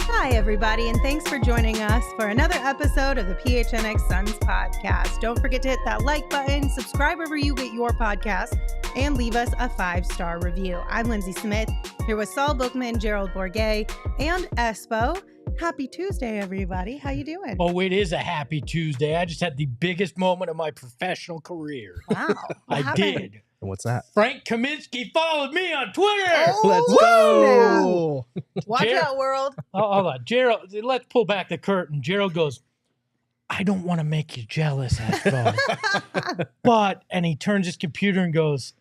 Hi, everybody, and thanks for joining us for another episode of the PHNX Suns podcast. Don't forget to hit that like button, subscribe wherever you get your podcast, and leave us a 5-star review. I'm Lindsay Smith, here with Saul Bookman, Gerald Bourget, and Espo. Happy Tuesday, everybody. How you doing? Oh, it is a happy Tuesday. I just had the biggest moment of my professional career. Wow. I did. And what's that? Frank Kaminsky followed me on Twitter. Oh, Let's go. Watch out, world. Oh, hold on. Gerald, let's pull back the curtain. Gerald goes, I don't want to make you jealous, Espo. But, and he turns his computer and goes,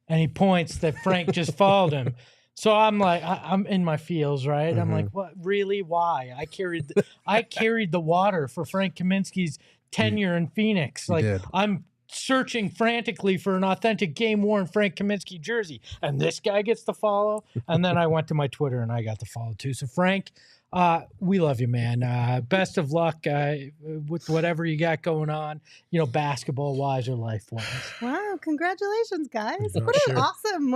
and he points that Frank just followed him. So I'm like, I'm in my feels, right? Mm-hmm. I'm like, what? Really? Why? I carried the water for Frank Kaminsky's tenure in Phoenix. Like, I'm searching frantically for an authentic game-worn Frank Kaminsky jersey, and this guy gets to follow. And then I went to my Twitter, and I got to follow too. So Frank, we love you, man. Best of luck with whatever you got going on, basketball-wise or life-wise. Wow, congratulations, guys. What an awesome,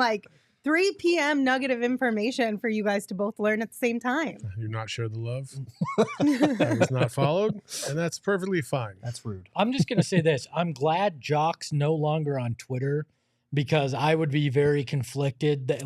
3 p.m. nugget of information for you guys to both learn at the same time. You're not sure the love. I was not followed, and that's perfectly fine. That's rude. I'm just going to say this. I'm glad Jock's no longer on Twitter because I would be very conflicted that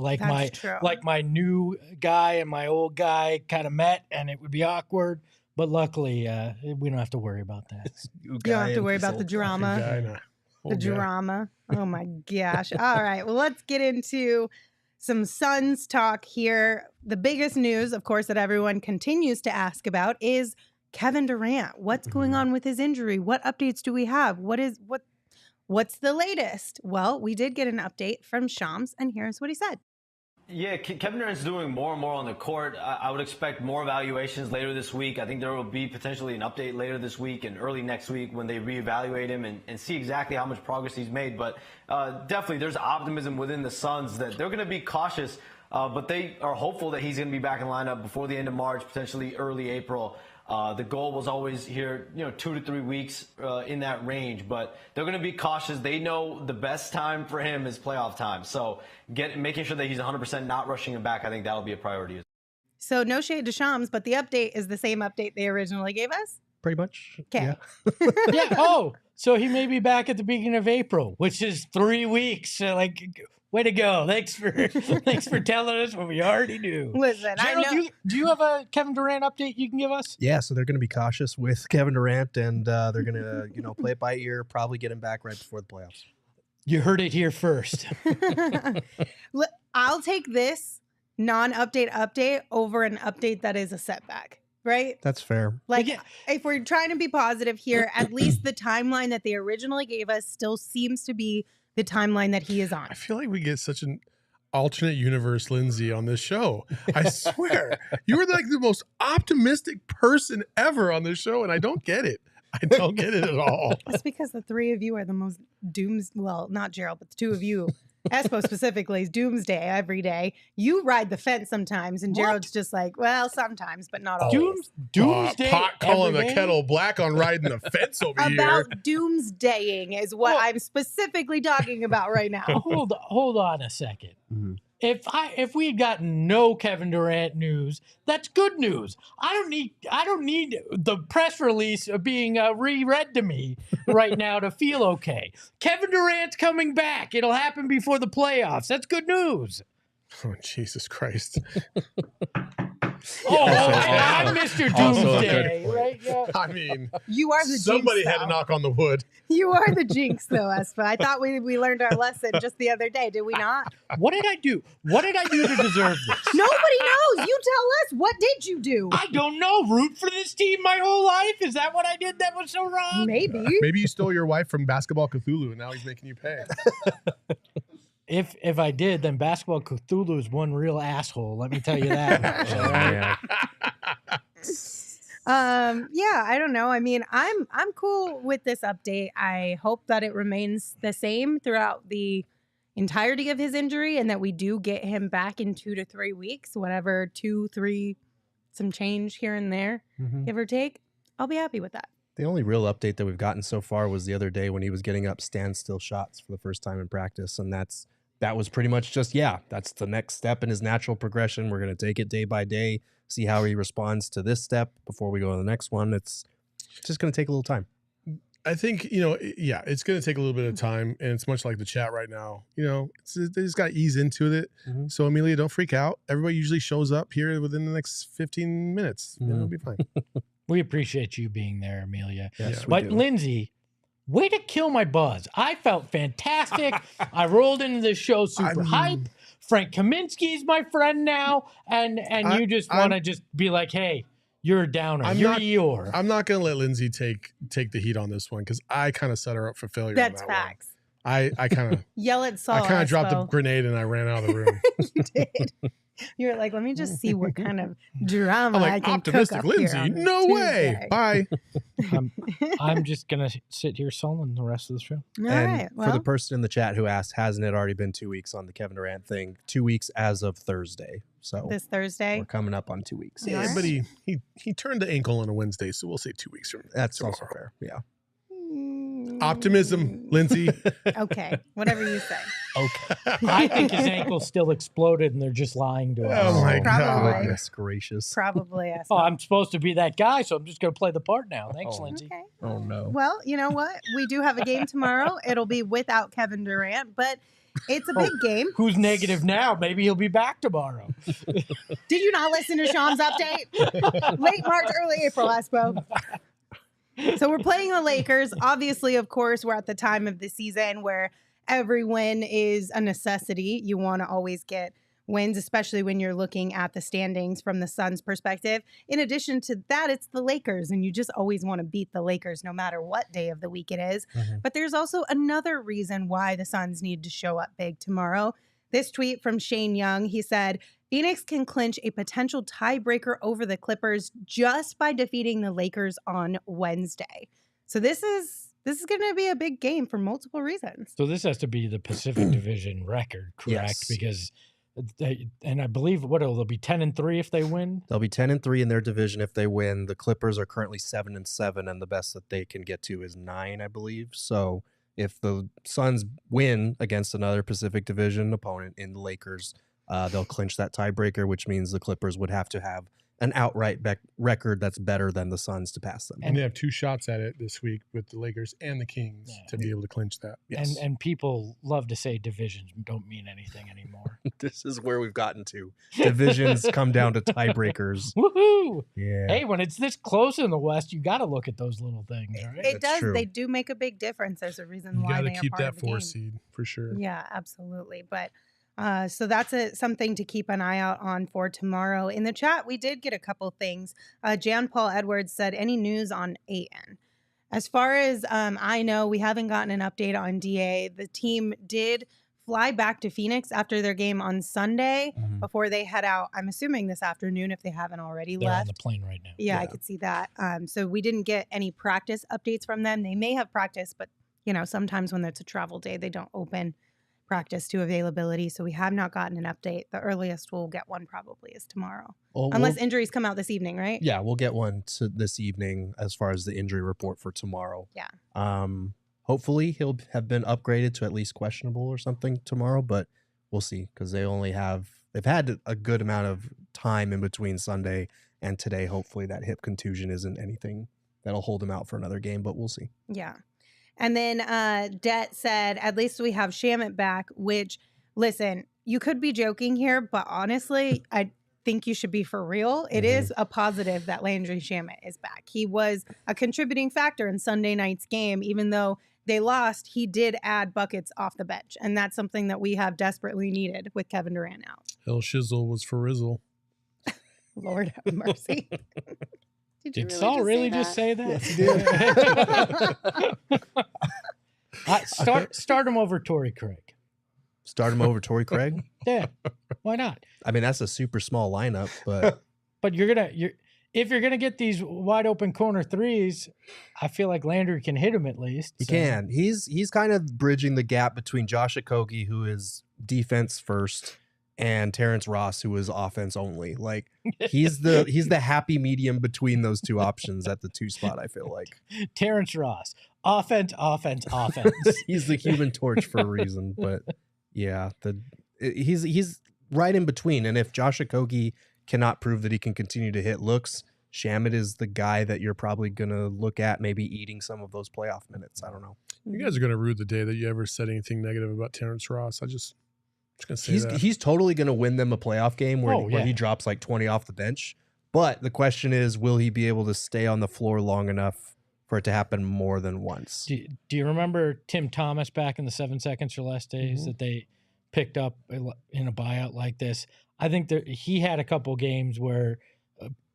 my new guy and my old guy kind of met and it would be awkward. But luckily, we don't have to worry about that. You don't have to worry about the drama. The drama. Oh my gosh. All right. Well, let's get into some Suns talk here. The biggest news, of course, that everyone continues to ask about is Kevin Durant. What's going on with his injury? What updates do we have? What's the latest? Well, we did get an update from Shams, and here's what he said. Yeah, Kevin Durant's doing more and more on the court. I would expect more evaluations later this week. I think there will be potentially an update later this week and early next week when they reevaluate him and see exactly how much progress he's made. But definitely there's optimism within the Suns that they're going to be cautious, but they are hopeful that he's going to be back in lineup before the end of March, potentially early April. The goal was always here, 2 to 3 weeks in that range, but they're going to be cautious. They know the best time for him is playoff time. So making sure that he's 100% not rushing him back, I think that'll be a priority. So no shade to Shams, but the update is the same update they originally gave us? Pretty much. Okay. Yeah. Yeah. Oh, so he may be back at the beginning of April, which is 3 weeks. Way to go. Thanks for telling us what we already knew. Listen, Gerald, I know. Do you have a Kevin Durant update you can give us? Yeah, so they're going to be cautious with Kevin Durant, and they're going to, play it by ear, probably get him back right before the playoffs. You heard it here first. I'll take this non-update update over an update that is a setback, right? That's fair. If we're trying to be positive here, at least the timeline that they originally gave us still seems to be the timeline that he is on. I feel like we get such an alternate universe Lindsay on this show. I swear. You were the most optimistic person ever on this show, and I don't get it. I don't get it at all. That's because the three of you are the most well, not Gerald, but the two of you, Espo specifically, is doomsday every day. You ride the fence sometimes, and Gerald's just like, well, sometimes, but not always. Doomsday. Pot calling the kettle black on riding the fence over here. About doomsdaying is what I'm specifically talking about right now. Hold on a second. Mm-hmm. If we had gotten no Kevin Durant news, that's good news. I don't need the press release being reread to me right now to feel okay. Kevin Durant's coming back. It'll happen before the playoffs. That's good news. Oh, Jesus Christ. I'm Mr. Doomsday, right? Yeah. I mean, You are the somebody jinx, had to though. knock on the wood. You are the jinx, though, Espa. I thought we learned our lesson just the other day. Did we not? What did I do? What did I do to deserve this? Nobody knows. You tell us. What did you do? I don't know. Root for this team my whole life? Is that what I did that was so wrong? Maybe. Maybe you stole your wife from Basketball Cthulhu, and now he's making you pay. If I did, then Basketball Cthulhu is one real asshole. Let me tell you that. Yeah, I don't know. I mean, I'm cool with this update. I hope that it remains the same throughout the entirety of his injury and that we do get him back in 2 to 3 weeks, whatever, 2, 3, some change here and there, give or take. I'll be happy with that. The only real update that we've gotten so far was the other day when he was getting up standstill shots for the first time in practice. And that was pretty much just, that's the next step in his natural progression. We're going to take it day by day, see how he responds to this step before we go to the next one. It's just going to take a little time. I think, it's going to take a little bit of time, and it's much like the chat right now. They just got to ease into it. Mm-hmm. So, Amelia, don't freak out. Everybody usually shows up here within the next 15 minutes. Mm-hmm. It'll be fine. We appreciate you being there, Amelia. Yes, but Lindsay, way to kill my buzz. I felt fantastic. I rolled into this show super hype. Frank Kaminsky's my friend now, and you just want to just be like, hey, you're a downer. I'm not going to let Lindsay take the heat on this one because I kind of set her up for failure. That's on that facts. One. I kind of yell at Saul. I kind of dropped a grenade and I ran out of the room. You did. You're like, let me just see what kind of drama I can optimistic cook up Lindsay. Here No way. Bye. I'm just gonna sit here sullen the rest of the show. All right. For the person in the chat who asked, hasn't it already been 2 weeks on the Kevin Durant thing? 2 weeks as of Thursday. So this Thursday, we're coming up on 2 weeks. Yeah, but he turned the ankle on a Wednesday, so we'll say 2 weeks from now. That's also fair. Yeah. Optimism, Lindsay. Okay, whatever you say. Okay. I think his ankle still exploded and they're just lying to us. Oh my God. Goodness gracious. Probably. I'm supposed to be that guy, so I'm just going to play the part now. Thanks, Lindsay. Okay. Oh, no. Well, you know what? We do have a game tomorrow. It'll be without Kevin Durant, but it's a big game. Who's negative now? Maybe he'll be back tomorrow. Did you not listen to Sean's update? Late March, early April, Espo. So we're playing the Lakers. Obviously, of course, we're at the time of the season where every win is a necessity. You want to always get wins, especially when you're looking at the standings from the Suns' perspective. In addition to that, it's the Lakers, and you just always want to beat the Lakers no matter what day of the week it is. Mm-hmm. But there's also another reason why the Suns need to show up big tomorrow. This tweet from Shane Young, he said, Phoenix can clinch a potential tiebreaker over the Clippers just by defeating the Lakers on Wednesday. So this is going to be a big game for multiple reasons. So this has to be the Pacific Division record, correct? Yes. Because and I believe they'll be 10-3 if they win. They'll be 10-3 in their division if they win. The Clippers are currently 7-7, and the best that they can get to is 9, I believe. So if the Suns win against another Pacific Division opponent in the Lakers, they'll clinch that tiebreaker, which means the Clippers would have to have an outright record that's better than the Suns to pass them. And they have 2 shots at it this week with the Lakers and the Kings to be able to clinch that. Yes. And people love to say divisions don't mean anything anymore. This is where we've gotten to. Divisions come down to tiebreakers. Woohoo! Yeah. Hey, when it's this close in the West, you got to look at those little things, right? It does. True. They do make a big difference. There's a reason why they are part of the game. You got to keep that 4 seed for sure. Yeah, absolutely. But so that's something to keep an eye out on for tomorrow. In the chat, we did get a couple things. Jan Paul Edwards said, any news on AN? As far as I know, we haven't gotten an update on DA. The team did fly back to Phoenix after their game on Sunday before they head out. I'm assuming this afternoon if they haven't already They're left. on the plane right now. Yeah, I could see that. So we didn't get any practice updates from them. They may have practice, but sometimes when it's a travel day, they don't open practice to availability. So we have not gotten an update. The earliest we'll get one probably is tomorrow. Unless injuries come out this evening, right? Yeah, we'll get one this evening as far as the injury report for tomorrow. Yeah. Hopefully he'll have been upgraded to at least questionable or something tomorrow, but we'll see because they've had a good amount of time in between Sunday and today. Hopefully that hip contusion isn't anything that'll hold him out for another game, but we'll see. Yeah. And then Det said, at least we have Shamet back, which, listen, you could be joking here, but honestly, I think you should be for real. It is a positive that Landry Shamet is back. He was a contributing factor in Sunday night's game. Even though they lost, he did add buckets off the bench. And that's something that we have desperately needed with Kevin Durant out. Hell shizzle was for Rizzle. Lord have mercy. Did Saul really just say that? Yes, he did. Start him over Torrey Craig. Start him over Torrey Craig? Yeah, why not? I mean, that's a super small lineup, but but if you're gonna get these wide open corner threes, I feel like Landry can hit him at least. He can. He's kind of bridging the gap between Josh Okogie, who is defense first, and Terrence Ross, who is offense only. Like he's the happy medium between those two options at the 2 spot, I feel like. Terrence Ross, offense. He's the Human Torch for a reason, but yeah, he's right in between. And if Josh Okogie cannot prove that he can continue to hit looks, Shamet is the guy that you're probably going to look at maybe eating some of those playoff minutes. I don't know. You guys are going to rue the day that you ever said anything negative about Terrence Ross. I'm just going to say that. He's totally going to win them a playoff game where he drops like 20 off the bench. But the question is, will he be able to stay on the floor long enough for it to happen more than once? Do you remember Tim Thomas back in the 7 seconds or less days that they picked up in a buyout like this? I think he had a couple games where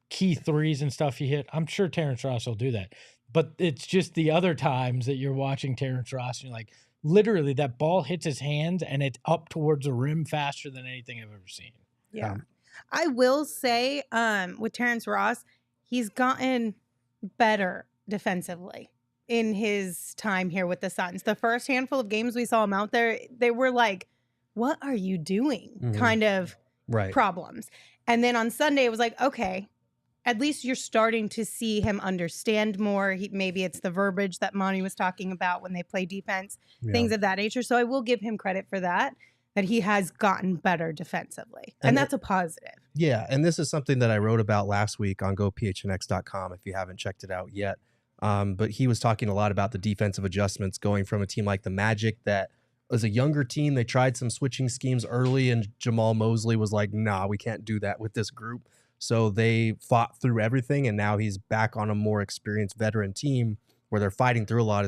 key threes and stuff he hit. I'm sure Terrence Ross will do that. But it's just the other times that you're watching Terrence Ross and you're like, literally that ball hits his hands and it's up towards the rim faster than anything I've ever seen. Yeah. I will say with Terrence Ross, he's gotten better defensively in his time here with the Suns. The first handful of games we saw him out there, they were like, what are you doing? Kind of problems. And then on Sunday, it was like, okay, at least you're starting to see him understand more. Maybe it's the verbiage that Monty was talking about when they play defense, things of that nature. So I will give him credit for that he has gotten better defensively. And that's a positive. Yeah, and this is something that I wrote about last week on gophnx.com if you haven't checked it out yet. But he was talking a lot about the defensive adjustments going from a team like the Magic that was a younger team. They tried some switching schemes early, and Jamal Mosley was like, nah, we can't do that with this group. So they fought through everything, and now he's back on a more experienced veteran team where they're fighting through a lot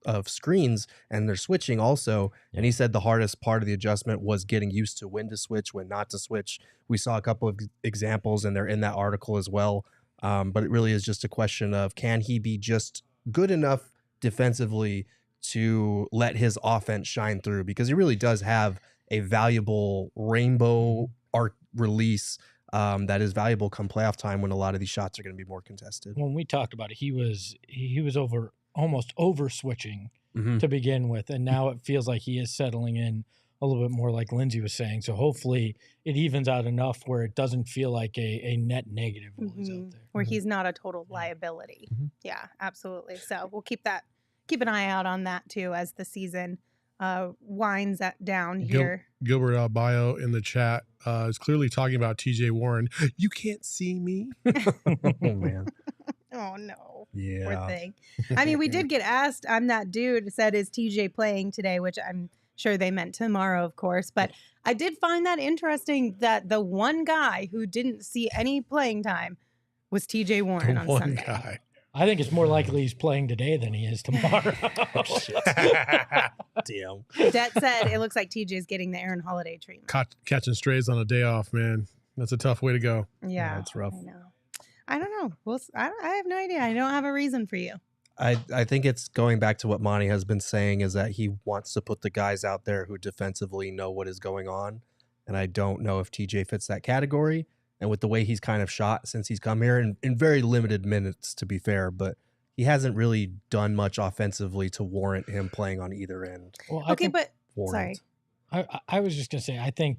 of screens, and they're switching also. And he said the hardest part of the adjustment was getting used to when to switch, when not to switch. We saw a couple of examples, and they're in that article as well. But it really is just a question of, can he be just good enough defensively to let his offense shine through? Because he really does have a valuable rainbow art release that is valuable come playoff time when a lot of these shots are going to be more contested. When we talked about it, he was almost over switching to begin with, and now it feels like he is settling in a little bit more, like Lindsay was saying. So hopefully it evens out enough where it doesn't feel like a net negative while he's out there. Where he's not a total liability. Yeah, absolutely. So we'll keep an eye out on that too as the season winds down here. Gilbert Albayo in the chat is clearly talking about TJ Warren. You can't see me. Oh, man. Oh, no. Yeah. Poor thing. I mean, we did get asked, I'm that dude, said, is TJ playing today? Which I'm sure they meant tomorrow, of course. But I did find that interesting that the one guy who didn't see any playing time was TJ Warren on Sunday. Guy. I think it's more likely he's playing today than he is tomorrow. Damn. Det said it looks like TJ's getting the Aaron Holiday treatment. Catching strays on a day off, man. That's a tough way to go. Yeah, it's rough. I don't know. Well, I have no idea. I don't have a reason for you. I think it's going back to what Monty has been saying, is that he wants to put the guys out there who defensively know what is going on. And I don't know if TJ fits that category. And with the way he's kind of shot since he's come here, in very limited minutes, to be fair, but he hasn't really done much offensively to warrant him playing on either end. Well, sorry. I was just going to say, I think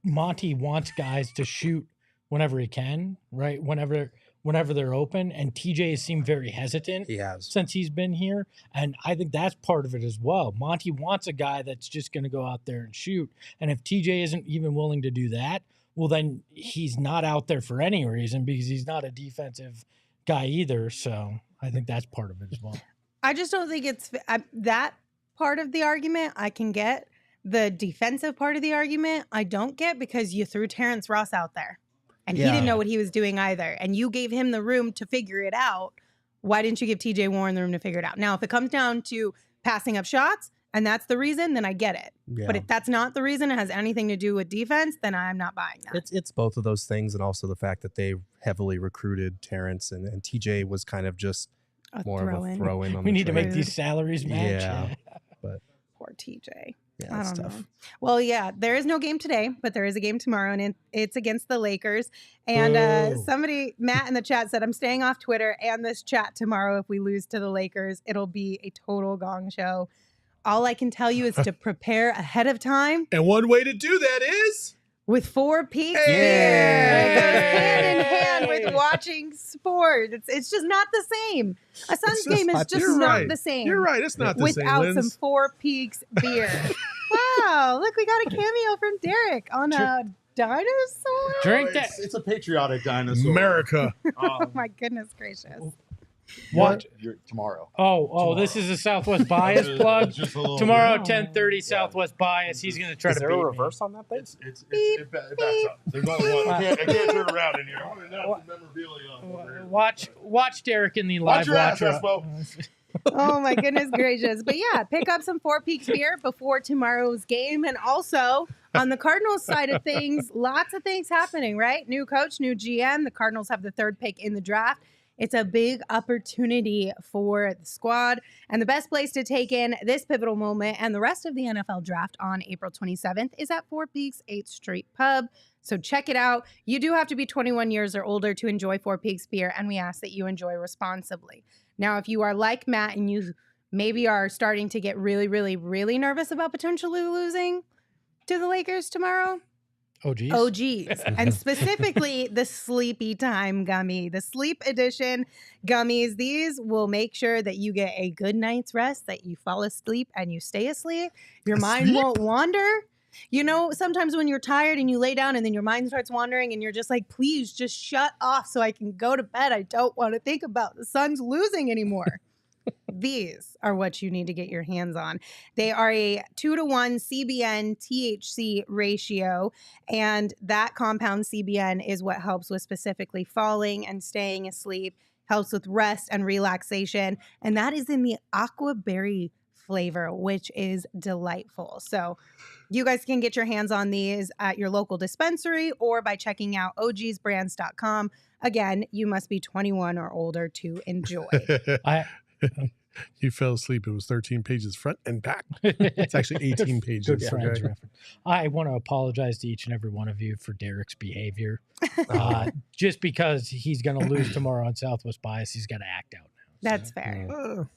Monty wants guys to shoot whenever he can, right? Whenever they're open. And TJ has seemed very hesitant since he's been here. And I think that's part of it as well. Monty wants a guy that's just going to go out there and shoot. And if TJ isn't even willing to do that, well, then he's not out there for any reason, because he's not a defensive guy either. So I think that's part of it as well. I just don't think it's that part of the argument I can get. The defensive part of the argument I don't get, because you threw Terrence Ross out there and he didn't know what he was doing either. And you gave him the room to figure it out. Why didn't you give TJ Warren the room to figure it out? Now, if it comes down to passing up shots, and that's the reason, then I get it. Yeah. But if that's not the reason, it has anything to do with defense, then I'm not buying that. It's both of those things, and also the fact that they heavily recruited Terrence, and TJ was kind of just more of a throw-in. We need to make these salaries match. Yeah, but poor TJ. Yeah, I don't tough. know. Well, yeah, there is no game today, but there is a game tomorrow, and it's against the Lakers. And Matt in the chat said, I'm staying off Twitter and this chat tomorrow. If we lose to the Lakers, it'll be a total gong show. All I can tell you is to prepare ahead of time. And one way to do that is with 4 Peaks Hey! beer. It goes hand in hand with watching sport. It's just not the same. A Suns game is just not the same. You're right. It's not the same. Without some 4 Peaks beer. Wow. Look, we got a cameo from Derek on a dinosaur. Drink that. It's a patriotic dinosaur. America. Oh my goodness gracious. What? Tomorrow. Oh, this is a Southwest Bias plug. Just a little Tomorrow, bit. 10:30, Southwest Bias. He's going to try to beat me. on that thing? It backs up. There's only one. I can't turn around in here. I want to announce the memorabilia. Watch Derek in the Watch live your ass, watcher. Espo. Oh my goodness gracious. But yeah, pick up some 4 Peaks beer before tomorrow's game. And also on the Cardinals side of things, lots of things happening, right? New coach, new GM. The Cardinals have the 3rd pick in the draft. It's a big opportunity for the squad. And the best place to take in this pivotal moment and the rest of the NFL draft on April 27th is at 4 Peaks 8th Street Pub. So check it out. You do have to be 21 years or older to enjoy 4 Peaks beer, and we ask that you enjoy responsibly. Now, if you are like Matt and you maybe are starting to get really, really, really nervous about potentially losing to the Lakers tomorrow, OGs. And specifically the Sleepy Time Gummy, the Sleep Edition gummies. These will make sure that you get a good night's rest, that you fall asleep and you stay asleep. Your mind won't wander. You know, sometimes when you're tired and you lay down and then your mind starts wandering and you're just like, please just shut off so I can go to bed. I don't want to think about the Suns losing anymore. These are what you need to get your hands on. They are a 2-to-1 CBN THC ratio, and that compound CBN is what helps with specifically falling and staying asleep, helps with rest and relaxation, and that is in the aqua berry flavor, which is delightful. So you guys can get your hands on these at your local dispensary or by checking out ogsbrands.com. Again, you must be 21 or older to enjoy. You fell asleep. It was 13 pages front and back. It's actually 18 pages. Good friends okay? reference. I want to apologize to each and every one of you for Derek's behavior. Just because he's going to lose tomorrow on Southwest Bias, he's got to act out now. That's fair.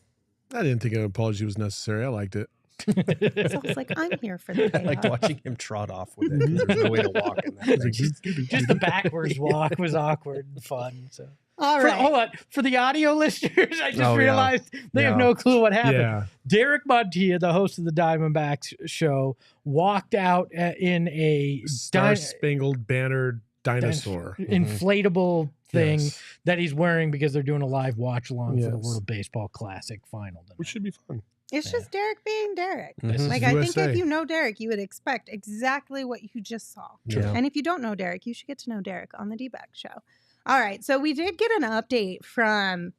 I didn't think an apology was necessary. I liked it. So it's like, I'm here for the I liked payoff. watching him trot off with it. 'Cause there's no way to walk in that thing. Just the backwards walk was awkward and fun. So. All right. Hold on. For the audio listeners, I just realized they have no clue what happened. Yeah. Derek Montilla, the host of the Diamondbacks show, walked out in a Star-Spangled Banner dinosaur. inflatable thing Yes. that he's wearing because they're doing a live watch along for the Yes. World Baseball Classic final. Which should be fun. It's just Derek being Derek. Mhm. Like, I think USA. if you know Derek, you would expect exactly what you just saw. Yeah. And if you don't know Derek, you should get to know Derek on the D-Back show. All right. So we did get an update from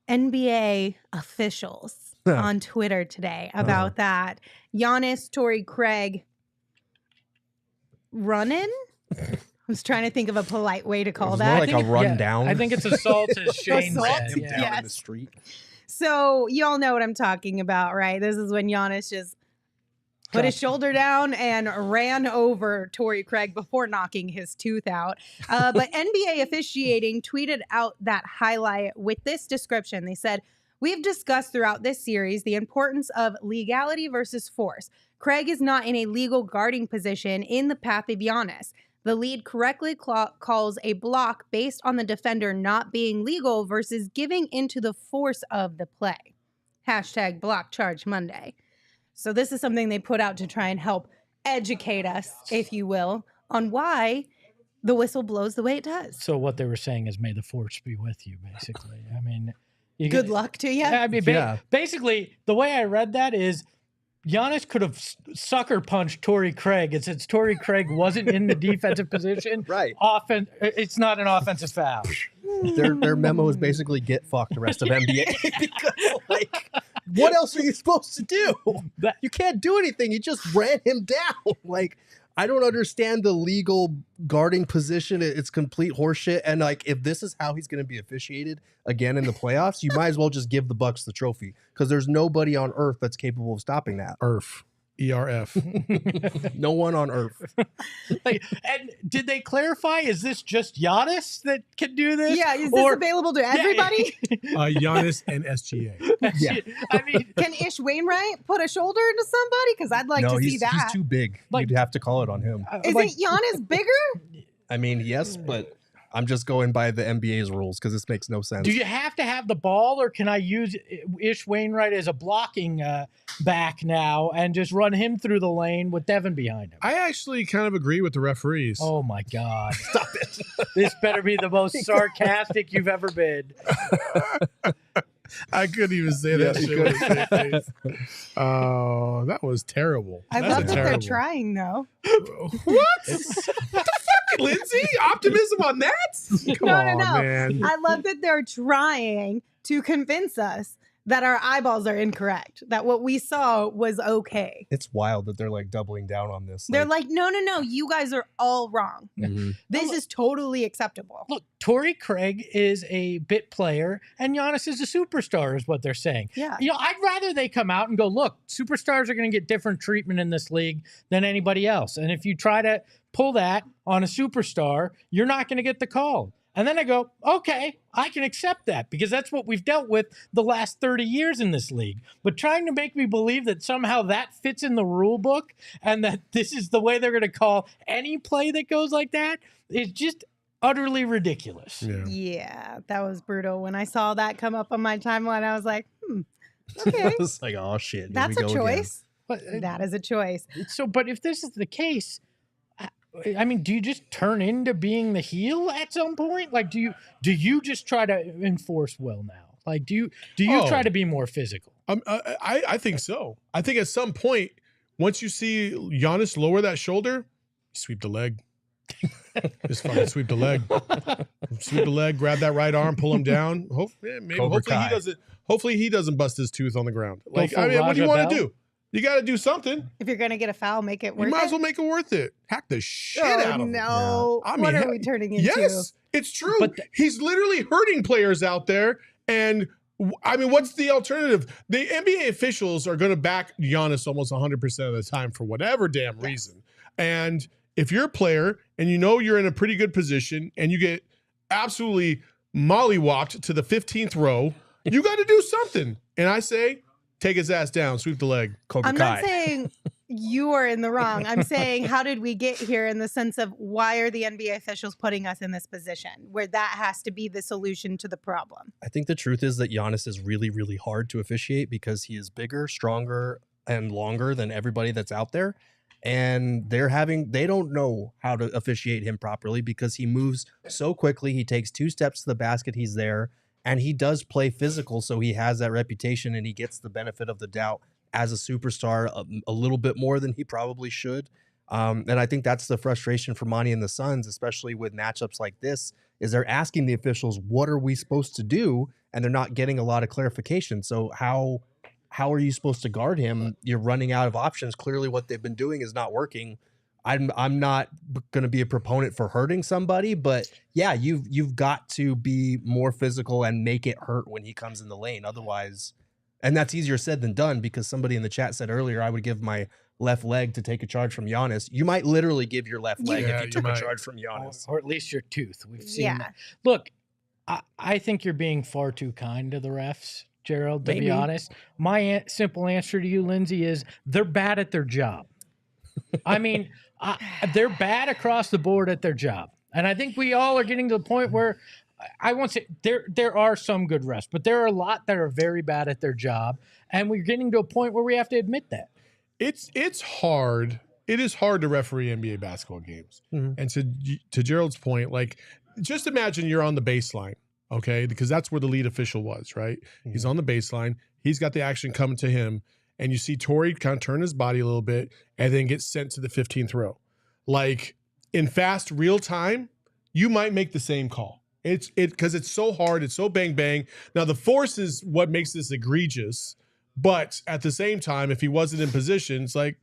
NBA officials on Twitter today about that Giannis, Torrey Craig run-in. I was trying to think of a polite way to call It was that. more like a rundown. I think it's assault, as Shane Assault? said. Him Yeah. down in Yes. the street. So you all know what I'm talking about, right? This is when Giannis just put his shoulder down and ran over Torrey Craig before knocking his tooth out. But NBA officiating tweeted out that highlight with this description. They said, "We've discussed throughout this series the importance of legality versus force. Craig is not in a legal guarding position in the path of Giannis. The lead correctly calls a block based on the defender not being legal versus giving into the force of the play. Hashtag block charge Monday." So this is something they put out to try and help educate us, if you will, on why the whistle blows the way it does. So what they were saying is, may the force be with you, basically. I mean, Good luck to you. I mean, basically, the way I read that is Giannis could have sucker punched Torrey Craig, and since Torrey Craig wasn't in the defensive position, Right. It's not an offensive foul. Their memo is basically get fucked the rest of NBA because, like, what else are you supposed to do? You can't do anything. You just ran him down. Like, I don't understand the legal guarding position. It's complete horseshit. And like, if this is how he's going to be officiated again in the playoffs, you might as well just give the Bucks the trophy because there's nobody on earth that's capable of stopping that. ERF. No one on earth. And did they clarify? Is this just Giannis that can do this? Yeah, is this available to everybody? Giannis and SGA. Yeah. I mean, Can Ish Wainwright put a shoulder into somebody? Because I'd like to see that. He's too big. Like- You'd have to call it on him. Isn't Giannis bigger? I mean, yes, but I'm just going by the NBA's rules because this makes no sense. do you have to have the ball, or can I use Ish Wainwright as a blocking back now and just run him through the lane with Devin behind him? I actually kind of agree with the referees. Oh my God! Stop it! This better be the most sarcastic you've ever been. I couldn't even say that shit with a straight face. Oh, that was terrible. I That's love that terrible. they're trying, though. What? What the fuck, Lindsay? Optimism on that? Come on, No. man. I love that they're trying to convince us that our eyeballs are incorrect, that what we saw was okay. It's wild that they're like doubling down on this. They're like, no, you guys are all wrong. Mhm. This is totally acceptable. Look, Torrey Craig is a bit player, and Giannis is a superstar, is what they're saying. Yeah. You know, I'd rather they come out and go, look, superstars are going to get different treatment in this league than anybody else. And if you try to pull that on a superstar, you're not going to get the call. And then I go, okay, I can accept that because that's what we've dealt with the last 30 years in this league. But trying to make me believe that somehow that fits in the rule book and that this is the way they're going to call any play that goes like that is just utterly ridiculous. Yeah, that was brutal. When I saw that come up on my timeline, I was like, okay. It's like, oh shit. here That's we a go again. choice. But, That is a choice. so, but if this is the case, I mean, do you just turn into being the heel at some point? Like, do you just try to enforce will now? Like, do you try to be more physical? I think so. I think at some point, once you see Giannis lower that shoulder, sweep the leg. Just fucking sweep the leg. Sweep the leg, grab that right arm, pull him down. Hopefully he doesn't bust his tooth on the ground. Like, I mean, what do you want to do? You got to do something. If you're going to get a foul, make it worth it. You might as well make it worth it. Hack the shit Oh, out of him. no. Yeah. I mean, What are we turning into? Yes, it's true. But he's literally hurting players out there. And I mean, what's the alternative? The NBA officials are going to back Giannis almost 100% of the time for whatever damn reason. And if you're a player and you know you're in a pretty good position and you get absolutely mollywopped to the 15th row, you got to do something. And I say, take his ass down, sweep the leg. Cobra I'm Kai. not saying you are in the wrong. I'm saying, how did we get here in the sense of why are the NBA officials putting us in this position where that has to be the solution to the problem? I think the truth is that Giannis is really, really hard to officiate because he is bigger, stronger, and longer than everybody that's out there. And they don't know how to officiate him properly because he moves so quickly. He takes 2 steps to the basket. He's there. And he does play physical, so he has that reputation and he gets the benefit of the doubt as a superstar a little bit more than he probably should. And I think that's the frustration for Monty and the Suns, especially with matchups like this, is they're asking the officials, what are we supposed to do? And they're not getting a lot of clarification. So how are you supposed to guard him? You're running out of options. Clearly what they've been doing is not working. I'm not going to be a proponent for hurting somebody, but yeah, you've got to be more physical and make it hurt when he comes in the lane. Otherwise, and that's easier said than done because somebody in the chat said earlier, I would give my left leg to take a charge from Giannis. You might literally give your left leg if you took a charge from Giannis. Or at least your tooth. We've seen Yeah. that. Look, I think you're being far too kind to the refs, Gerald, to be honest. My simple answer to you, Lindsay, is they're bad at their job. I mean, they're bad across the board at their job. And I think we all are getting to the point where I won't say there are some good refs, but there are a lot that are very bad at their job. And we're getting to a point where we have to admit that. It's hard. It is hard to referee NBA basketball games. Mhm. And to Gerald's point, like, just imagine you're on the baseline, okay? Because that's where the lead official was, right? Mhm. He's on the baseline. He's got the action coming to him. And you see Torrey kind of turn his body a little bit and then get sent to the 15th row. Like, in fast real time, you might make the same call. Because it's so hard. It's so bang, bang. Now, the force is what makes this egregious. But at the same time, if he wasn't in position, it's like,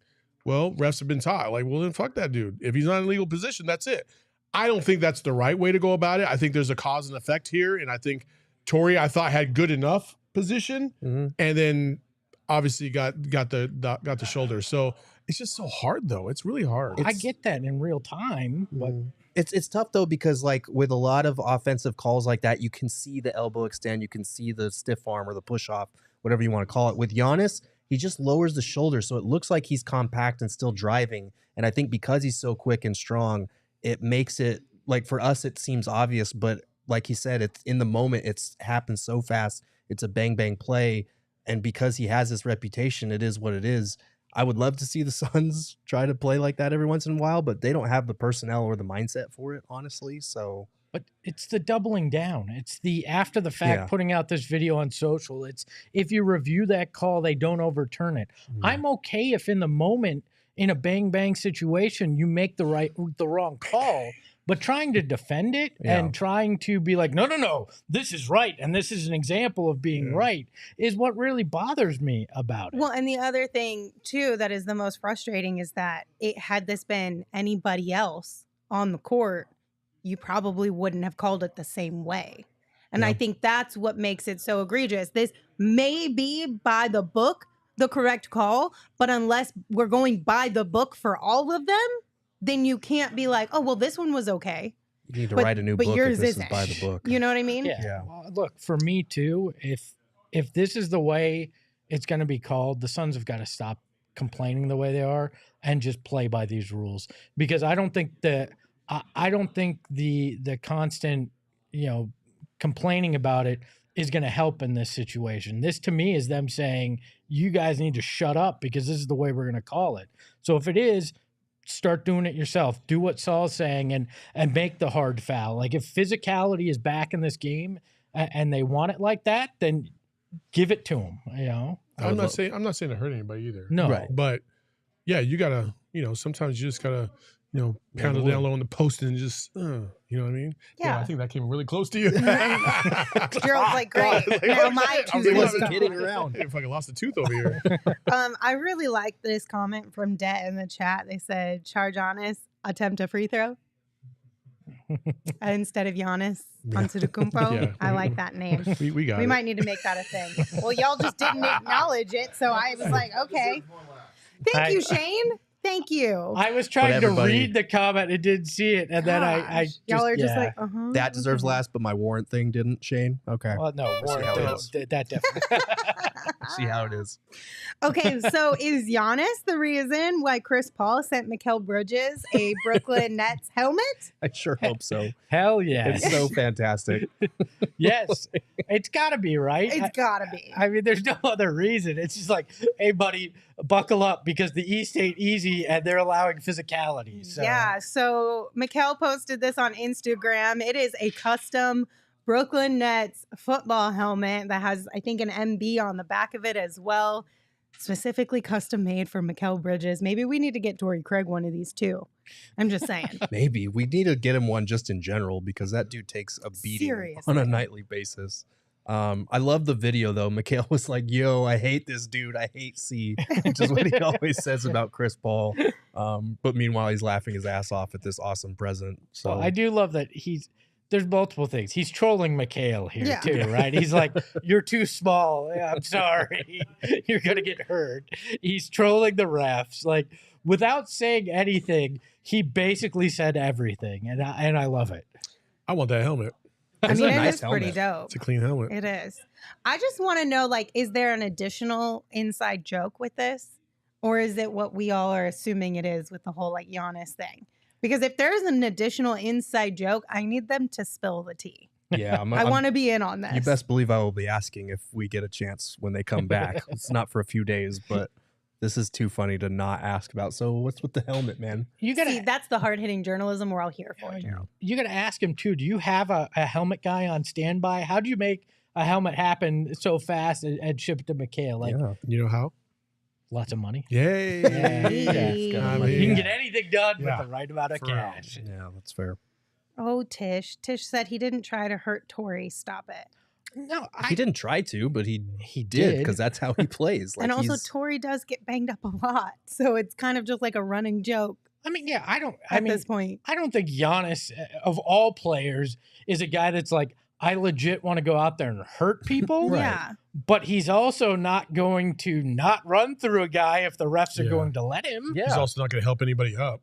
well, refs have been taught. Like, well, then fuck that dude. If he's not in legal position, that's it. I don't think that's the right way to go about it. I think there's a cause and effect here. And I think Torrey, I thought, had good enough position. Mm-hmm. And then obviously got the shoulder. So it's just so hard, though. It's really hard. I get that in real time, but it's tough though, because like with a lot of offensive calls like that, you can see the elbow extend, you can see the stiff arm or the push off, whatever you want to call it. With Giannis, he just lowers the shoulder, so it looks like he's compact and still driving. And I think because he's so quick and strong, it makes it like, for us, it seems obvious, but like he said, it's in the moment, it's happens so fast. It's a bang bang play, and because he has this reputation, it is what it is. I would love to see the Suns try to play like that every once in a while, but they don't have the personnel or the mindset for it, honestly. So, but it's the doubling down. It's the after the fact putting out this video on social. It's if you review that call, they don't overturn it. I'm okay if in the moment in a bang bang situation you make the wrong call. But trying to defend it and trying to be like, no, this is right, and this is an example of being right, is what really bothers me about it. Well, and the other thing, too, that is the most frustrating is that had this been anybody else on the court, you probably wouldn't have called it the same way. And I think that's what makes it so egregious. This may be by the book, the correct call, but unless we're going by the book for all of them, then you can't be like, oh, well, this one was okay. You need to write a new book yours if this isn't. is by the book. You know what I mean? Yeah. Well, look, for me too, if this is the way it's going to be called, the Suns have got to stop complaining the way they are and just play by these rules. Because I don't think the constant, complaining about it is going to help in this situation. This to me is them saying, you guys need to shut up because this is the way we're going to call it. So if it is, start doing it yourself. Do what Saul's saying and make the hard foul. Like if physicality is back in this game and they want it like that, then give it to them. I'm not saying to hurt anybody either. No, right. But yeah, you gotta, sometimes you just gotta, pound it down low on the post and just, you know what I mean? Yeah. I think that came really close to you. Gerald's like, great. Now my I two wasn't kidding around. I fucking lost a tooth over here. I really like this comment from Det in the chat. They said, charge Giannis, attempt a free throw. Instead of Giannis Antetokounmpo. Yeah. I like that name. We got We it. might need to make that a thing. Well, y'all just didn't acknowledge it, so I was like, okay. Thank you, Shane. Thank you. I was trying to read the comment and didn't see it, and then I just, y'all are just yeah. like, That deserves last, but my warrant thing didn't, Shane. Okay. Well, no, See how it is. that definitely. See how it is. Okay, so is Giannis the reason why Chris Paul sent Mikal Bridges a Brooklyn Nets helmet? I sure hope so. Hell yeah. It's so fantastic. Yes. It's got to be, right? It's gotta be. I mean, there's no other reason. It's just like, hey, buddy, buckle up because the East ain't easy and they're allowing physicality. So. Yeah, so Mikal posted this on Instagram. It is a custom Brooklyn Nets football helmet that has, I think, an MB on the back of it as well. Specifically custom made for Mikal Bridges. Maybe we need to get Torrey Craig one of these too. I'm just saying. Maybe. We need to get him one just in general because that dude takes a beating Seriously. on a nightly basis. I love the video though. Mikal was like, yo, I hate this dude. I hate C, which is what he always says about Chris Paul. But meanwhile, he's laughing his ass off at this awesome present. So well, I do love that there's multiple things. He's trolling Mikal here too, Yeah. right? He's like, you're too small. Yeah, I'm sorry. You're going to get hurt. He's trolling the refs. Like without saying anything, he basically said everything. And I love it. I want that helmet. I It's mean, a it nice is pretty helmet. dope. It's a clean helmet. It is. I just want to know, like, is there an additional inside joke with this? Or is it what we all are assuming it is with the whole, like, Giannis thing? Because if there's an additional inside joke, I need them to spill the tea. yeah, I want to be in on this. You best believe I will be asking if we get a chance when they come back. It's not for a few days, but this is too funny to not ask about. So what's with the helmet, man? You got See, that's the hard-hitting journalism we're all here for, Gerald. You got to ask him too. Do you have a helmet guy on standby? How do you make a helmet happen so fast and ship it to Mikal? Like You know how? lots of money. Yay. Yeah. Yeah. You can get anything done Yeah. with the right amount of For real. cash. Yeah, that's fair. Oh, Tish. Tish said he didn't try to hurt Tori. Stop it. No, He didn't try to, but he did did. because that's how he plays. Like and also, he's- Tori does get banged up a lot. So it's kind of just like a running joke I mean, yeah, at this point. I don't think Giannis, of all players, is a guy that's like, I legit want to go out there and hurt people. Yeah. But he's also not going to not run through a guy if the refs are going to let him. He's also not going to help anybody up.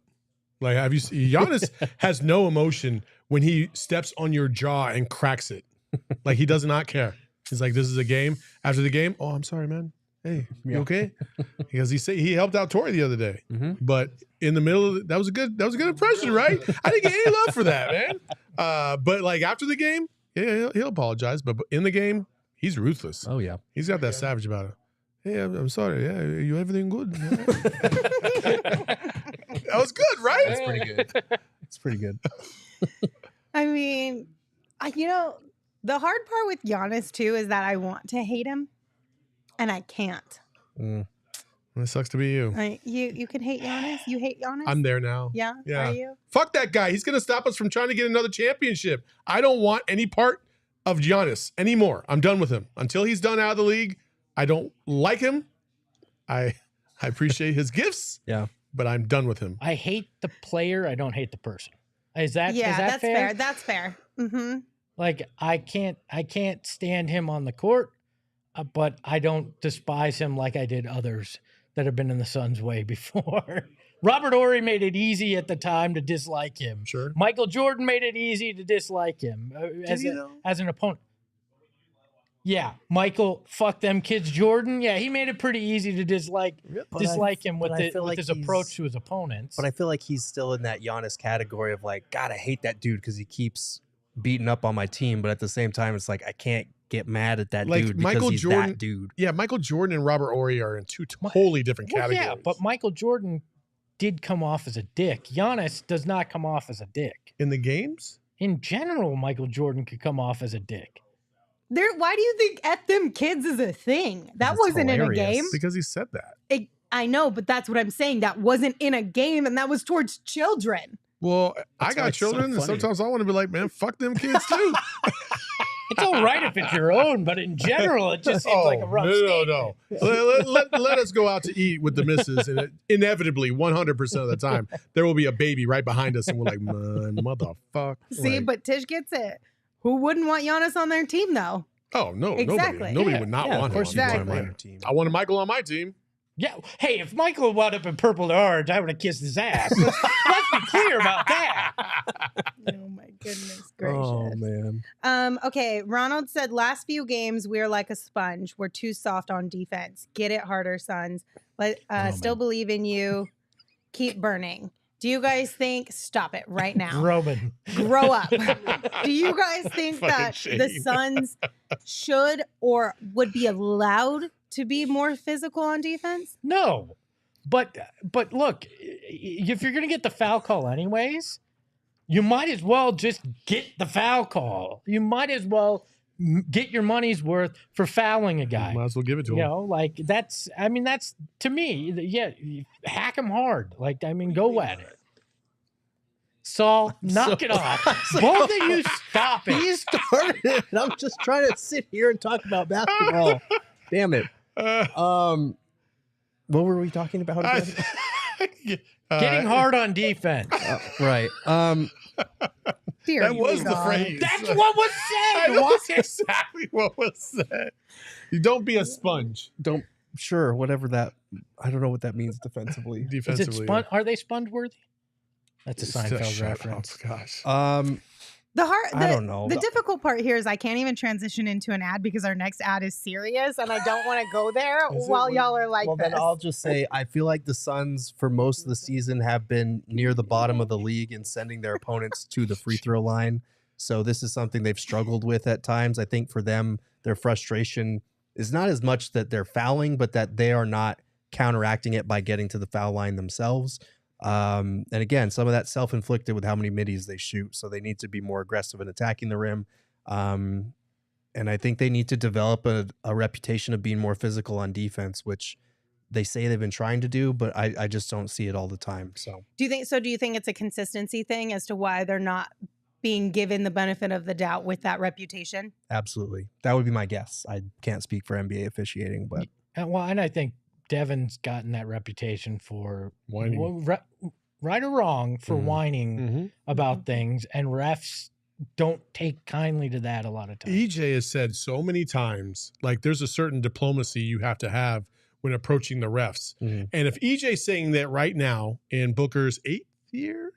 Like, have you seen, Giannis has no emotion when he steps on your jaw and cracks it. Like, he does not care. He's like, this is a game. After the game, oh, I'm sorry, man. Hey, you okay? Because he helped out Torrey the other day. But in the middle of that was a good impression, right? I didn't get any love for that, man. But like after the game, yeah, he'll apologize. But in the game, he's ruthless. Oh yeah, he's got that savage about it. Hey, I'm sorry. Yeah, you everything good? That was good, right? That's pretty good. It's pretty good. I mean, the hard part with Giannis too is that I want to hate him, and I can't. It sucks to be you. You can hate Giannis. You hate Giannis. I'm there now. Yeah. Are you? Fuck that guy. He's gonna stop us from trying to get another championship. I don't want any part of Giannis anymore. I'm done with him. Until he's done out of the league, I don't like him. I appreciate his gifts. Yeah. But I'm done with him. I hate the player. I don't hate the person. Is that that's fair? fair. That's fair. Mm-hmm. Like I can't stand him on the court, but I don't despise him like I did others that have been in the Suns' way before. Robert Horry made it easy at the time to dislike him. Sure. Michael Jordan made it easy to dislike him as an opponent. Yeah, Michael, fuck them kids, Jordan. Yeah, he made it pretty easy to dislike him with his approach to his opponents. But I feel like he's still in that Giannis category of like, God, I hate that dude because he keeps beating up on my team. But at the same time, it's like I can't get mad at that dude because he's that dude. Yeah, Michael Jordan and Robert Horry are in two totally different categories. Yeah, but Michael Jordan did come off as a dick. Giannis does not come off as a dick. In the games? In general, Michael Jordan could come off as a dick. Why do you think "F them kids" is a thing? That wasn't hilarious. In a game. Because he said that. I know, but that's what I'm saying. That wasn't in a game, and that was towards children. Well, I got children, and sometimes I want to be like, man, fuck them kids too. It's all right if it's your own, but in general, it just seems like a rough statement. No. Let us go out to eat with the missus, and inevitably, 100% of the time, there will be a baby right behind us, and we're like, man, motherfucker. See, but Tish gets it. Who wouldn't want Giannis on their team, though? Oh, no, exactly. Nobody would not want him exactly. on their team. I wanted Michael on my team. Yeah. Hey, if Michael wound up in purple to orange, I would have kissed his ass. Let's be clear about that. Oh, my goodness gracious. Oh, man. Okay, Ronald said, last few games, we're like a sponge. We're too soft on defense. Get it harder, Suns. Still believe in you. Keep burning. Do you guys think, stop it right now. Roman. Grow up. Do you guys think that the Suns should or would be allowed to be more physical on defense? No. But look, if you're going to get the foul call anyways, you might as well just get the foul call. You might as well get your money's worth for fouling a guy. Might as well give it to him. You know, like that's to me, yeah, hack him hard. Like, go at it. Saul, knock it off. Both of you stop it. He started it. I'm just trying to sit here and talk about basketball. Damn it. What were we talking about again? Getting hard on defense. Right. That was the phrase. That's what was said. That's exactly what was said. You don't be a sponge. Whatever that. I don't know what that means defensively. Is it are they sponge worthy? That's a Seinfeld reference. Oh, gosh. I don't know. The difficult part here is I can't even transition into an ad because our next ad is serious, and I don't want to go there while y'all are like this. Then I'll just say I feel like the Suns for most of the season have been near the bottom of the league in sending their opponents to the free throw line. So this is something they've struggled with at times. I think for them, their frustration is not as much that they're fouling, but that they are not counteracting it by getting to the foul line themselves. And again, some of that self-inflicted with how many middies they shoot. So they need to be more aggressive in attacking the rim. And I think they need to develop a reputation of being more physical on defense, which they say they've been trying to do, but I just don't see it all the time. So do you think it's a consistency thing as to why they're not being given the benefit of the doubt with that reputation? Absolutely. That would be my guess. I can't speak for NBA officiating, but and I think Devin's gotten that reputation for whining, right or wrong, for whining about things, and refs don't take kindly to that a lot of times. EJ has said so many times, like there's a certain diplomacy you have to have when approaching the refs. Mhm. And if EJ's saying that right now in Booker's 8th year,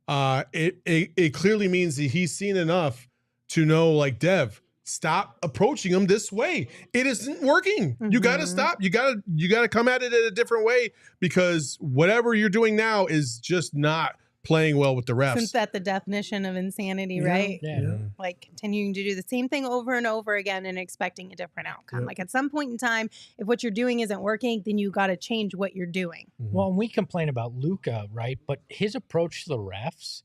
it clearly means that he's seen enough to know, like, Dev, stop approaching him this way. It isn't working. You got to stop. You got to come at it in a different way, because whatever you're doing now is just not playing well with the refs. Since that's the definition of insanity, right? Yeah. Like continuing to do the same thing over and over again and expecting a different outcome. Like at some point in time, if what you're doing isn't working, then you got to change what you're doing. Well, and we complain about Luka, right? But his approach to the refs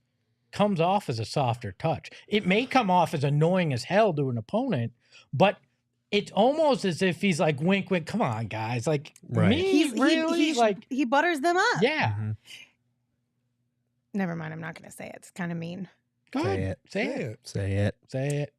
comes off as a softer touch. It may come off as annoying as hell to an opponent, but it's almost as if he's like, wink, wink, come on, guys. Like, me, really? He butters them up. Yeah. Never mind. I'm not going to say it. It's kind of mean. Go ahead. Say it. Say it. Say it.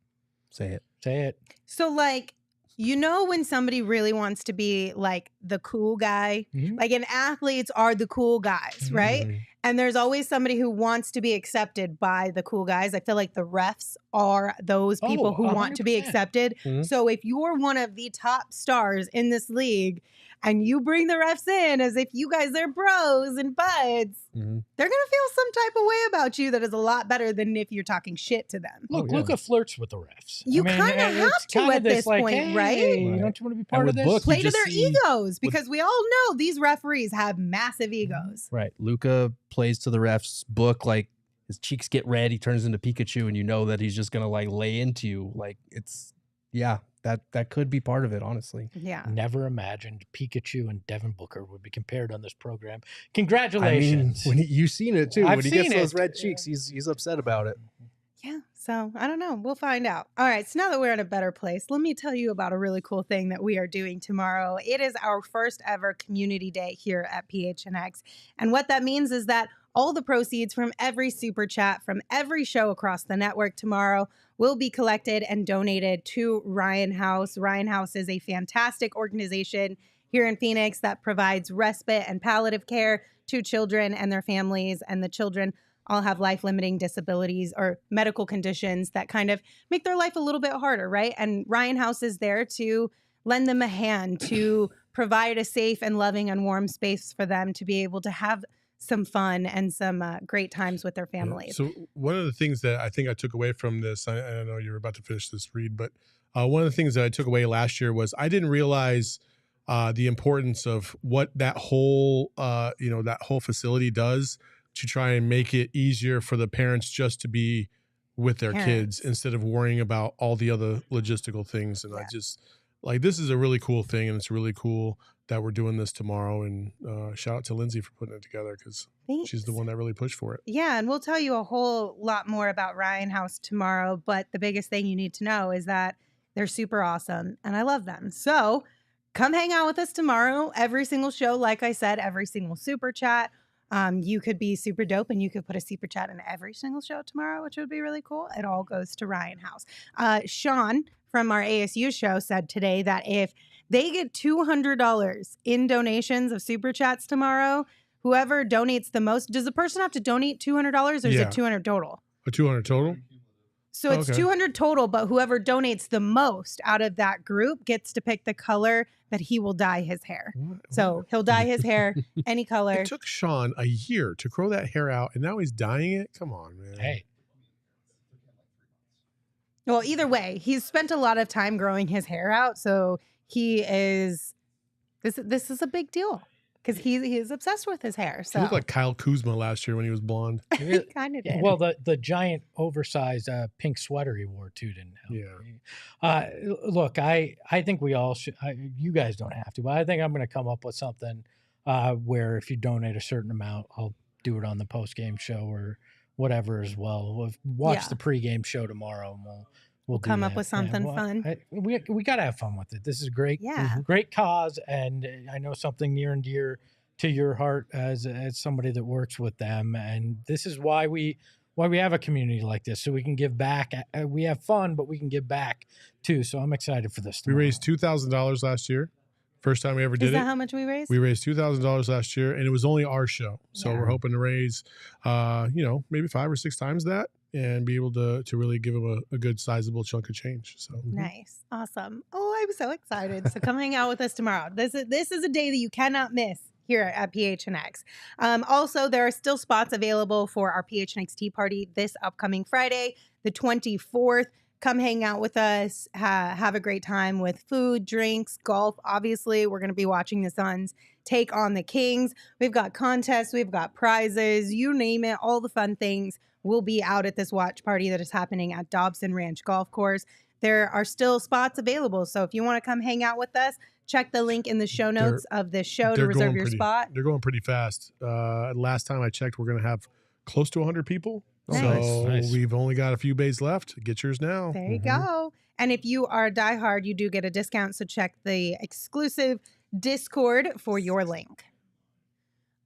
Say it. Say it. So, like, you know, when somebody really wants to be like the cool guy, like, and athletes are the cool guys, right? And there's always somebody who wants to be accepted by the cool guys. I feel like the refs are those people who want to be accepted. So if you're one of the top stars in this league and you bring the refs in as if you guys are bros and buds, they're going to feel some type of way about you that is a lot better than if you're talking shit to them. Look, Luka flirts with the refs. You kind of have to at this point, right? Don't you want to be part of this? Play to their egos, because we all know these referees have massive egos. Right. Luka plays to the ref's book, like his cheeks get red, he turns into Pikachu, and you know that he's just gonna like lay into you. Like that could be part of it, honestly. Yeah. Never imagined Pikachu and Devin Booker would be compared on this program. Congratulations. I mean, you've seen it too. I've when he gets seen those it. red cheeks, he's upset about it. Yeah. So I don't know. We'll find out. All right. So now that we're in a better place, let me tell you about a really cool thing that we are doing tomorrow. It is our first ever community day here at PHNX. And what that means is that all the proceeds from every super chat from every show across the network tomorrow will be collected and donated to Ryan House. Ryan House is a fantastic organization here in Phoenix that provides respite and palliative care to children and their families. And the children all have life-limiting disabilities or medical conditions that kind of make their life a little bit harder, right? And Ryan House is there to lend them a hand, to provide a safe and loving and warm space for them to be able to have some fun and some great times with their families. So one of the things that I think I took away from this, I know you're about to finish this read, but one of the things that I took away last year was I didn't realize the importance of what that whole facility does to try and make it easier for the parents just to be with their kids instead of worrying about all the other logistical things. And I just like, this is a really cool thing, and it's really cool that we're doing this tomorrow. And shout out to Lindsay for putting it together, because she's the one that really pushed for it. Yeah, and we'll tell you a whole lot more about Ryan House tomorrow, but the biggest thing you need to know is that they're super awesome, and I love them. So come hang out with us tomorrow. Every single show, like I said, every single super chat. You could be super dope and you could put a super chat in every single show tomorrow, which would be really cool. It all goes to Ryan House. Sean from our ASU show said today that if they get $200 in donations of super chats tomorrow, whoever donates the most, does the person have to donate $200 or is it 200 total? A 200 total? So it's 200 total, but whoever donates the most out of that group gets to pick the color that he will dye his hair. So he'll dye his hair any color. It took Sean a year to grow that hair out, and now he's dyeing it? Come on, man. Hey. Well, either way, he's spent a lot of time growing his hair out, so he is. This is a big deal because he is obsessed with his hair. So he looked like Kyle Kuzma last year when he was blonde. He kind of did. Well, the giant oversized pink sweater he wore too didn't help. Yeah. Look, I think we all should. You guys don't have to, but I think I'm going to come up with something where if you donate a certain amount, I'll do it on the post game show or whatever as well. We'll watch the pregame show tomorrow, and we'll come up with something fun. We got to have fun with it. This is great. Yeah. Great cause. And I know something near and dear to your heart as somebody that works with them. And this is why we have a community like this, so we can give back. We have fun, but we can give back too. So I'm excited for this. We raised $2,000 last year. First time we ever did it. Is that how much we raised? We raised $2,000 last year, and it was only our show. So we're hoping to raise, maybe 5 or 6 times that and be able to really give them a good sizable chunk of change. So nice. Awesome. Oh, I'm so excited. So come hang out with us tomorrow. This is a day that you cannot miss here at PHNX. Also, there are still spots available for our PHNX Tea Party this upcoming Friday, the 24th. Come hang out with us. Have a great time with food, drinks, golf. Obviously, we're going to be watching the Suns take on the Kings. We've got contests. We've got prizes. You name it. All the fun things will be out at this watch party that is happening at Dobson Ranch Golf Course. There are still spots available. So if you want to come hang out with us, check the link in the show notes of this show to reserve your spot. They're going pretty fast. Last time I checked, we're going to have close to 100 people. Nice. So we've only got a few bays left. Get yours now. There you go. And if you are a diehard, you do get a discount. So check the exclusive Discord for your link.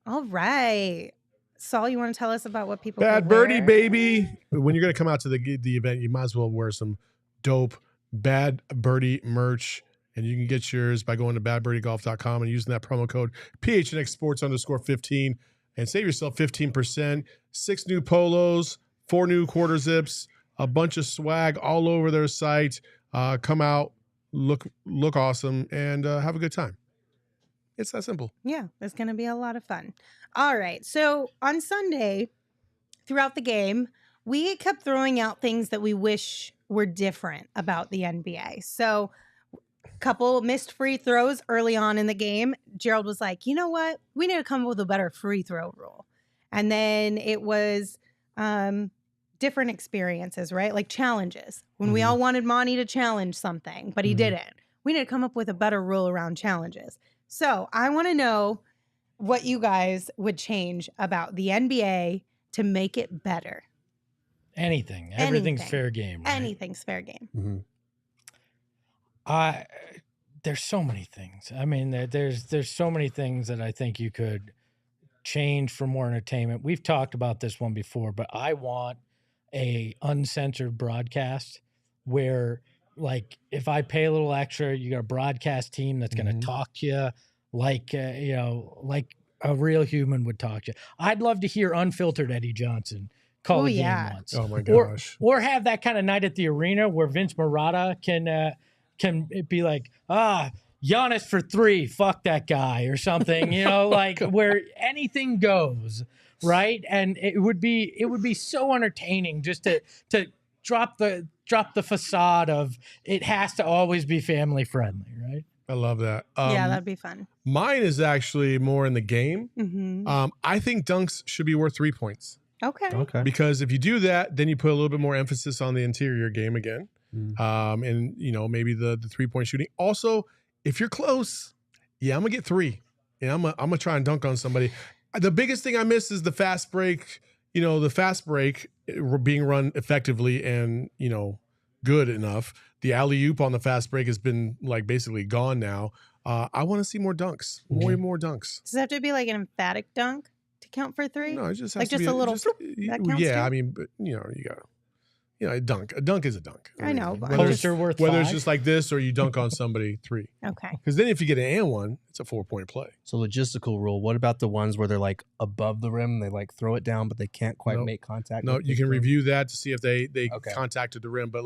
All right. Saul, you want to tell us about what people Bad can Birdie, wear? baby. When you're going to come out to the event, you might as well wear some dope Bad Birdie merch. And you can get yours by going to badbirdiegolf.com and using that promo code PHNX_sports_15 and save yourself 15%. 6 new polos, 4 new quarter zips, a bunch of swag all over their site. Come out, look awesome, and have a good time. It's that simple. Yeah, it's going to be a lot of fun. All right. So on Sunday, throughout the game, we kept throwing out things that we wish were different about the NBA. So a couple missed free throws early on in the game. Gerald was like, you know what? We need to come up with a better free throw rule. And then it was different experiences, right? Like challenges. When we all wanted Monty to challenge something, but he didn't. We need to come up with a better rule around challenges. So I want to know what you guys would change about the NBA to make it better. Anything. Everything's fair game. Right? Anything's fair game. There's so many things. I mean, there's so many things that I think you could change for more entertainment. We've talked about this one before, but I want a uncensored broadcast where, like, if I pay a little extra, you got a broadcast team that's going to talk to you like like a real human would talk to you. I'd love to hear unfiltered Eddie Johnson call a game once. Oh my gosh. Or have that kind of night at the arena where Vince Marotta can be like, Giannis for 3, fuck that guy or something, like where anything goes, right? And it would be so entertaining just to drop the facade of it has to always be family friendly, right? I love that. Yeah, that'd be fun. Mine is actually more in the game. I think dunks should be worth 3 points. Okay. Because if you do that, then you put a little bit more emphasis on the interior game again. And maybe the 3-point shooting. Also, if you're close, I'm gonna get 3. And I'm gonna try and dunk on somebody. The biggest thing I miss is the fast break. The fast break being run effectively and good enough. The alley-oop on the fast break has been basically gone now. I want to see more dunks, way more dunks. Does it have to be like an emphatic dunk to count for 3? No, it just has like to just be a little. That counts too? I mean, but you gotta. A dunk. A dunk is a dunk. I know. But Whether whether it's just like this or you dunk on somebody 3. Okay. Because then if you get an and one, it's a 4-point play. So logistical rule. What about the ones where they're like above the rim? They throw it down, but they can't quite make contact. No, you can review that to see if they contacted the rim. But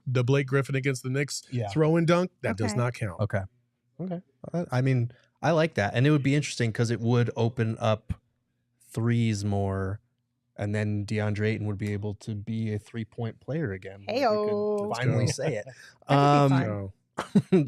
the Blake Griffin against the Knicks throw and dunk, that does not count. Okay. I mean, I like that, and it would be interesting because it would open up threes more. And then DeAndre Ayton would be able to be a 3-point player again. Heyo. Could finally say it.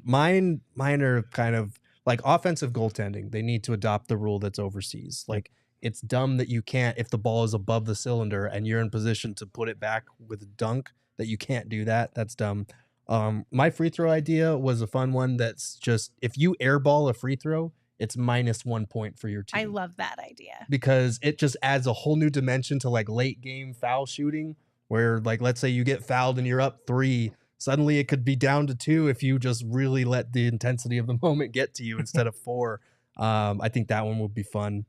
Mine are kind of like offensive goaltending. They need to adopt the rule that's overseas. Like, it's dumb that you can't, if the ball is above the cylinder and you're in position to put it back with a dunk, that you can't do that. That's dumb. My free throw idea was a fun one. That's just, if you airball a free throw, it's -1 point for your team. I love that idea. Because it just adds a whole new dimension to late game foul shooting where let's say you get fouled and you're up 3, suddenly it could be down to 2 if you just really let the intensity of the moment get to you instead of 4. I think that one would be fun,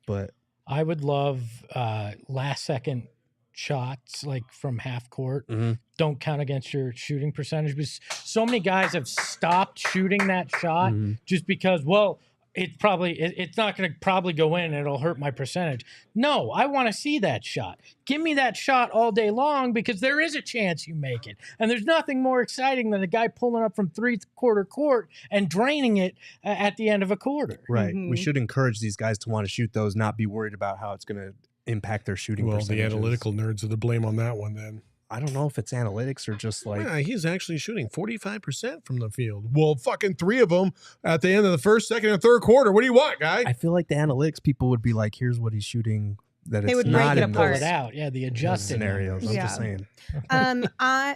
but I would love last second shots from half court don't count against your shooting percentage because so many guys have stopped shooting that shot just because, it's not going to probably go in and it'll hurt my percentage. No, I want to see that shot. Give me that shot all day long because there is a chance you make it. And there's nothing more exciting than a guy pulling up from 3/4 court and draining it at the end of a quarter. Right. We should encourage these guys to want to shoot those, not be worried about how it's going to impact their shooting percentages. The analytical nerds are to blame on that one then. I don't know if it's analytics or just like... Yeah, he's actually shooting 45% from the field. Well, fucking 3 of them at the end of the first, second, and third quarter. What do you want, guy? I feel like the analytics people would be like, here's what he's shooting. That they it's would not break it in apart. those Out. Yeah, the adjusted scenarios. I'm just saying.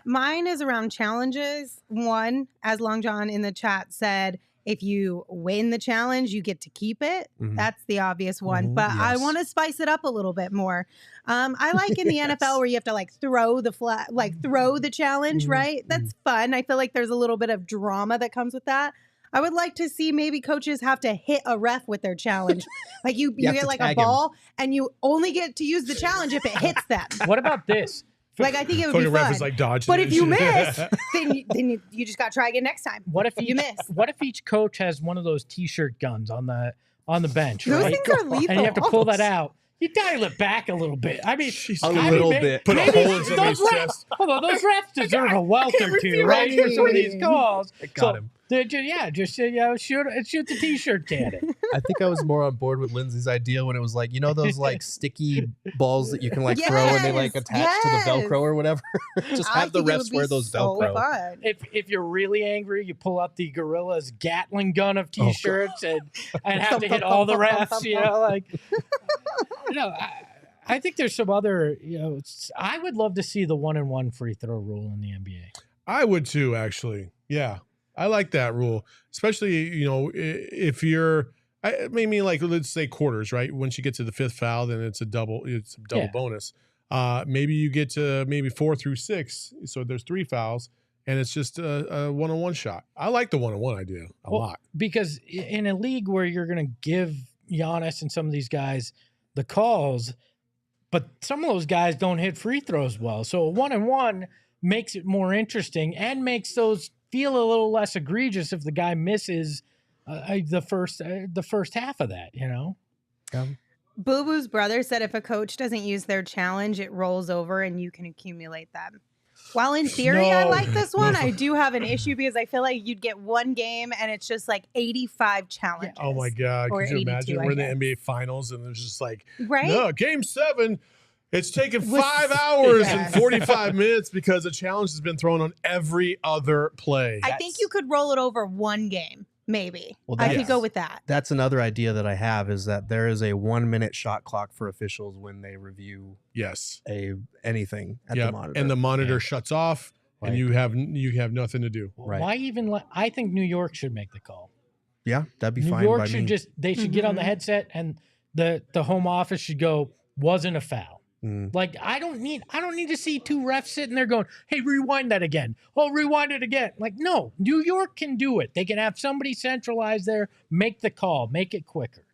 Mine is around challenges. One, as Long John in the chat said, if you win the challenge, you get to keep it. That's the obvious one. But I want to spice it up a little bit more. I like in the NFL where you have to like throw the flag, like throw the challenge, right? That's fun. I feel like there's a little bit of drama that comes with that. I would like to see maybe coaches have to hit a ref with their challenge. Like you get like a ball and you only get to use the challenge if it hits them. What about this? Like I think it would be fun. Ref is like dodging but if you miss, then you just got to try again next time. What if you miss? What if each coach has one of those T-shirt guns on the bench? Those right? things are lethal. And you have to pull that out. You dial it back a little bit. I mean, a little bit. Put a hole in somebody's chest. Hold on, those refs deserve a welt or two, right? For some of these calls. Got him. Just shoot the T-shirt cannon. I think I was more on board with Lindsay's idea when it was like, you know, those like sticky balls that you can like throw and they like attach to the Velcro or whatever. Just have the refs wear those Velcro. Fun. If you're really angry, you pull out the Gorilla's Gatling gun of T-shirts and have to hit all the refs. You know, like I think there's some other. I would love to see the 1-and-1 free throw rule in the NBA. I would too, actually. Yeah. I like that rule, especially, if you're, maybe like, let's say quarters, right? Once you get to the 5th foul, then it's a double bonus. Maybe you get to maybe 4 through 6. So there's 3 fouls and it's just a 1-on-1 shot. I like the 1-on-1 idea a lot. Because in a league where you're going to give Giannis and some of these guys the calls, but some of those guys don't hit free throws well. So a 1-on-1 makes it more interesting and makes those feel a little less egregious if the guy misses the first half of that, Boo Boo's brother said if a coach doesn't use their challenge, it rolls over and you can accumulate them. While in theory, I like this one, I do have an issue because I feel like you'd get one game and it's just like 85 challenges. Oh my God. Could you imagine we're in the NBA finals and there's just like, no, game 7. It's taken 5 hours and 45 minutes because a challenge has been thrown on every other play. I think you could roll it over one game, maybe. Well, I could go with that. That's another idea that I have is that there is a 1-minute shot clock for officials when they review anything at the monitor. And the monitor shuts off and you have nothing to do. Right. Why even I think New York should make the call. Yeah, that'd be fine. New York should they should get on the headset and the home office should go, wasn't a foul. Like I don't need to see 2 refs sitting there going, hey, rewind that again. Oh, rewind it again. Like, no, New York can do it. They can have somebody centralized there, make the call, make it quicker.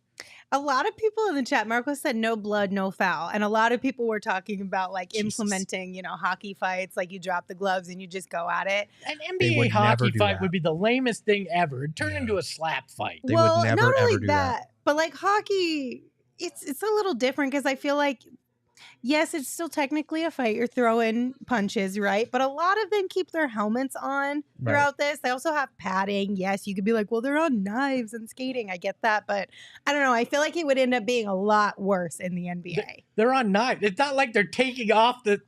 A lot of people in the chat, Marco said no blood, no foul. And a lot of people were talking about like implementing, hockey fights, like you drop the gloves and you just go at it. An NBA hockey fight would be the lamest thing ever. It'd turn into a slap fight. They would never ever do that. But like hockey, it's a little different because I feel like yes, it's still technically a fight. You're throwing punches, right? But a lot of them keep their helmets on throughout this. They also have padding. Yes, you could be like, well, they're on knives and skating. I get that. But I don't know. I feel like it would end up being a lot worse in the NBA. They're on knives. It's not like they're taking off the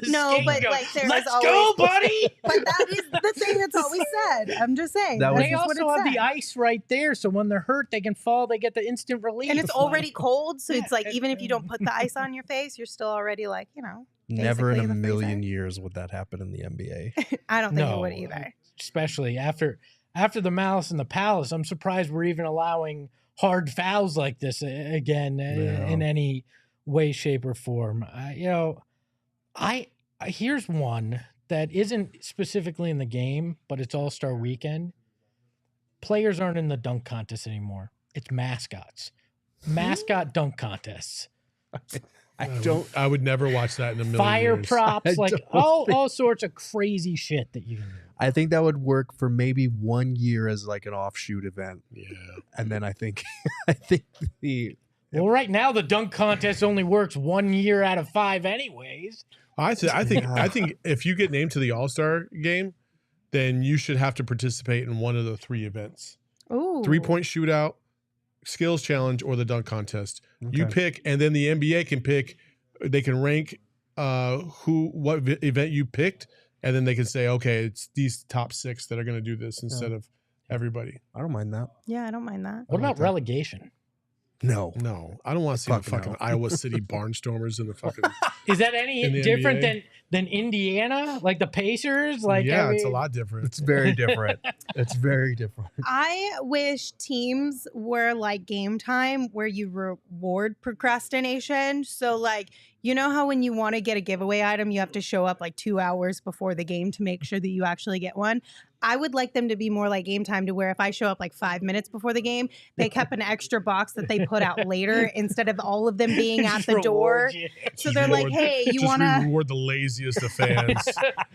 no, but like let's go, buddy. But that is the thing that's always said. I'm just saying. They also have the ice right there. So when they're hurt, they can fall. They get the instant relief. And it's already cold. So it's like even if you don't put the ice on your face, you're still already like, never in a million years would that happen in the NBA. I don't think it would either. Especially after the Malice and the Palace, I'm surprised we're even allowing hard fouls like this again in any way, shape, or form. Here's one that isn't specifically in the game, but it's All-Star Weekend. Players aren't in the dunk contest anymore. It's mascots. Mascot dunk contests. I would never watch that in a million Fire years. props, like all sorts of crazy shit that you can do. I think that would work for maybe 1 year as like an offshoot event. Yeah. And then I think Well, right now the dunk contest only works 1 year out of 5 anyways. I think if you get named to the All-Star game, then you should have to participate in one of the 3 events. Ooh. 3-point shootout, skills challenge, or the dunk contest. Okay. You pick, and then the NBA can pick. They can rank what event you picked, and then they can say, okay, it's these top 6 that are going to do this instead of everybody. I don't mind that. Yeah, I don't mind that. What about relegation? No. I don't want to see the fucking Iowa City Barnstormers in the fucking. Is that any In the different NBA? than Indiana? Like the Pacers? Like yeah, it's a lot different. It's very different. It's very different. I wish teams were like Game Time where you reward procrastination. So like, you know how when you want to get a giveaway item, you have to show up like 2 hours before the game to make sure that you actually get one? I would like them to be more like Game Time, to where if I show up like 5 minutes before the game, they kept an extra box that they put out later instead of all of them being at the door. So they're like, hey, you want to reward the laziest of fans.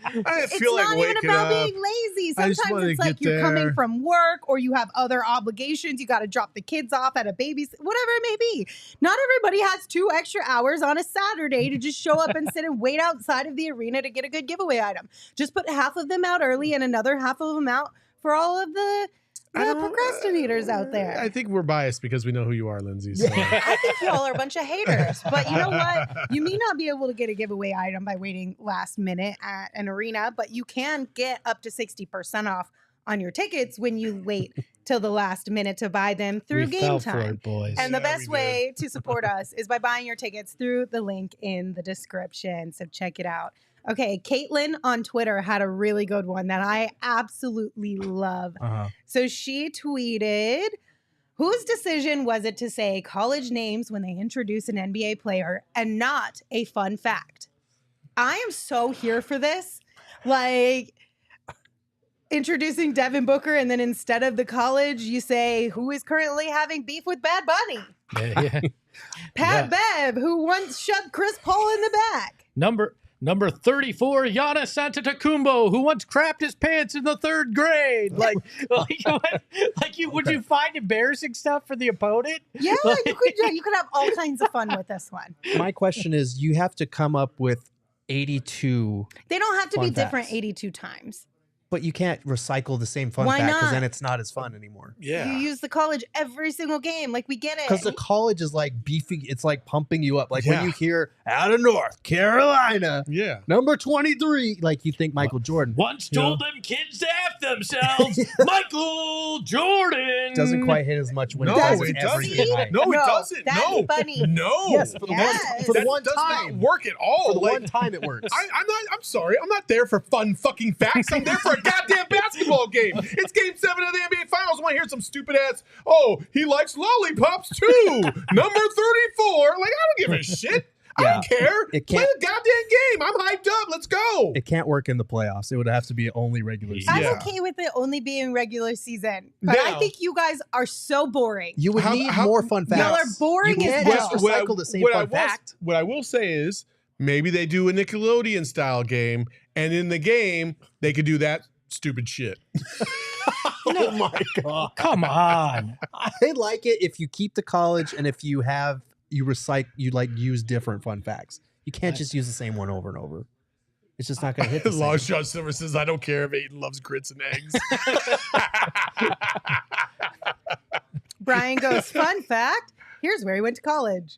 I It's feel like not even waking about up. being lazy. I just Sometimes wanna it's like get you're coming there. from work or you have other obligations. You got to drop the kids off at a baby's, whatever it may be. Not everybody has 2 extra hours on a Saturday to just show up and sit and wait outside of the arena to get a good giveaway item. Just put half of them out early and another half of them out for all of the procrastinators out there. I think we're biased because we know who you are, Lindsay. So. I think y'all are a bunch of haters. But you know what? You may not be able to get a giveaway item by waiting last minute at an arena, but you can get up to 60% off on your tickets when you wait till the last minute to buy them through Game Time. boys. And the Yeah, best we way to support us is by buying your tickets through the link in the description. So check it out. Okay, Caitlin on Twitter had a really good one that I absolutely love. So she tweeted, whose decision was it to say college names when they introduce an NBA player and not a fun fact? I am so here for this. Like, introducing Devin Booker, and then instead of the college, you say, who is currently having beef with Bad Bunny? Yeah. Pat Bev, who once shoved Chris Paul in the back. Number 34, Giannis Antetokounmpo, who once crapped his pants in the 3rd grade. Like would you find embarrassing stuff for the opponent? Yeah, you could have all kinds of fun with this one. My question is, you have to come up with 82, They don't have to be Fun different facts. 82 times. but you can't recycle the same fun Why fact because not? then it's not as fun anymore. Yeah. You use the college every single game. Like, we get it. Because the college is like beefing, it's like pumping you up. Like Yeah. when you hear out of North Carolina, Yeah. number 23, like you think Michael Jordan. Once told them kids to F themselves, Michael Jordan. Doesn't quite hit as much when No, it does it in every doesn't. hit height. No, it doesn't. That's No. funny. No. Yes, for the Yes. one, That does not work at all. For the Like, one time it works. I'm sorry. I'm not there for fun fucking facts. I'm there for a goddamn basketball game. It's game 7 of the NBA Finals. I want to hear some stupid ass, oh, he likes lollipops too. Number 34. Like, I don't give a shit. I don't care. It Play can't- the goddamn game. I'm hyped up. Let's go. It can't work in the playoffs. It would have to be only regular season. I'm Yeah. okay with it only being regular season. But I Now- think you guys are so boring. You would need more fun facts. Y'all are boring You as can't hell. just recycle the same fun fact. What I will say is maybe they do a Nickelodeon style game, and in the game they could do that stupid shit. Oh my God. Come on. I like it if you keep the college and if you use different fun facts. You can't just use the same one over and over. It's just not going to hit the Long same. Shot Silver says, I don't care if Aiden loves grits and eggs. Brian goes, fun fact, here's where he went to college.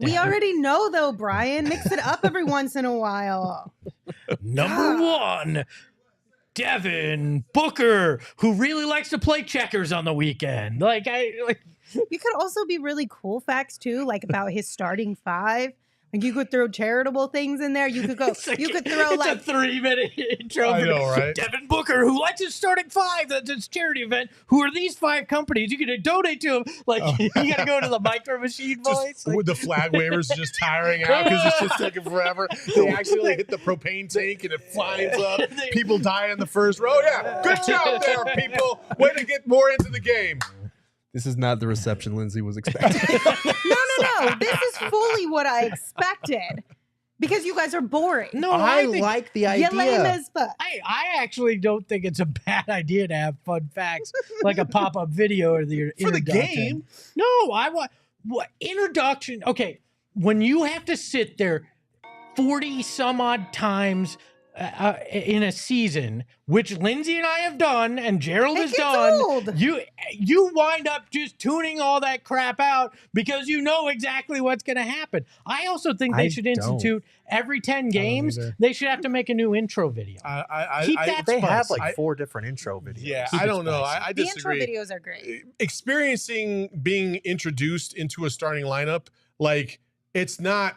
We already know, though, Brian. Mix it up every once in a while. Number 1, Devin Booker, who really likes to play checkers on the weekend. You could also be really cool facts, too, like about his starting 5. Like, you could throw charitable things in there. You could go, you could throw it's like, a 3-minute intro. I for know, right? Devin Booker, who likes his starting 5. That's his charity event. Who are these 5 companies? You can donate to them. Like, you got to go to the Micro Machine voice. Just with the flag wavers just tiring out because it's just taking forever. They actually hit the propane tank and it flies up. People die in the first row. Yeah, good job there, people. Way to get more into the game. This is not the reception Lindsay was expecting. no. This is fully what I expected. Because you guys are boring. No, I think like the You're idea. lame as fuck. I actually don't think it's a bad idea to have fun facts like a pop-up video or the For the introduction. game? No, I want what introduction. Okay, when you have to sit there 40 some odd times in a season, which Lindsay and I have done and Gerald has done, old. you wind up just tuning all that crap out because you know exactly what's going to happen. I also think they should institute every 10 games, they should have to make a new intro video. They have like 4 different intro videos. Yeah, I don't know. I The intro disagree. videos are great. Experiencing being introduced into a starting lineup, like it's not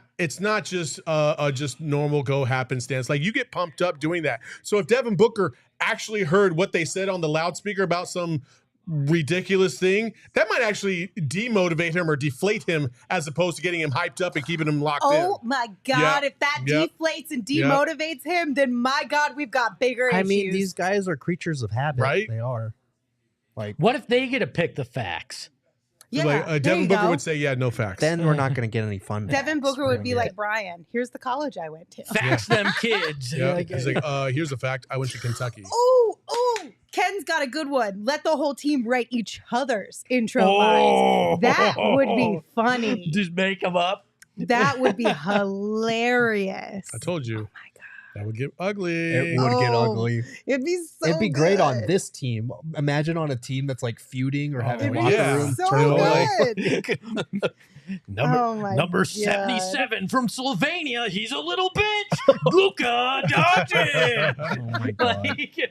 just a just normal go happenstance. Like you get pumped up doing that. So if Devin Booker actually heard what they said on the loudspeaker about some ridiculous thing, that might actually demotivate him or deflate him as opposed to getting him hyped up and keeping him locked in. Oh my God. If that deflates and demotivates him, then my God, we've got bigger issues. I mean, these guys are creatures of habit. Right? They are. Like, What if they get to pick the facts? Yeah, like there Devin you Booker go. would say, yeah, no facts. then we're not going to get any fun. Devin facts. Booker We're would gonna be get- like, Brian, here's the college I went to. Facts them kids. yeah, Like, he's like, here's a fact. I went to Kentucky. Oh, Ken's got a good one. Let the whole team write each other's intro Oh. lines. That would be funny. just make them up. That would be hilarious. I told you. Oh my God. That would get ugly. It would get Oh, ugly. It'd be so It'd be great on good. this team. Imagine on a team that's like feuding or having It'd a be locker yeah. room. so turmoil. good. Number Oh my number God. 77 from Slovenia. He's a little bitch. Luka Doncic. Oh my God. Like,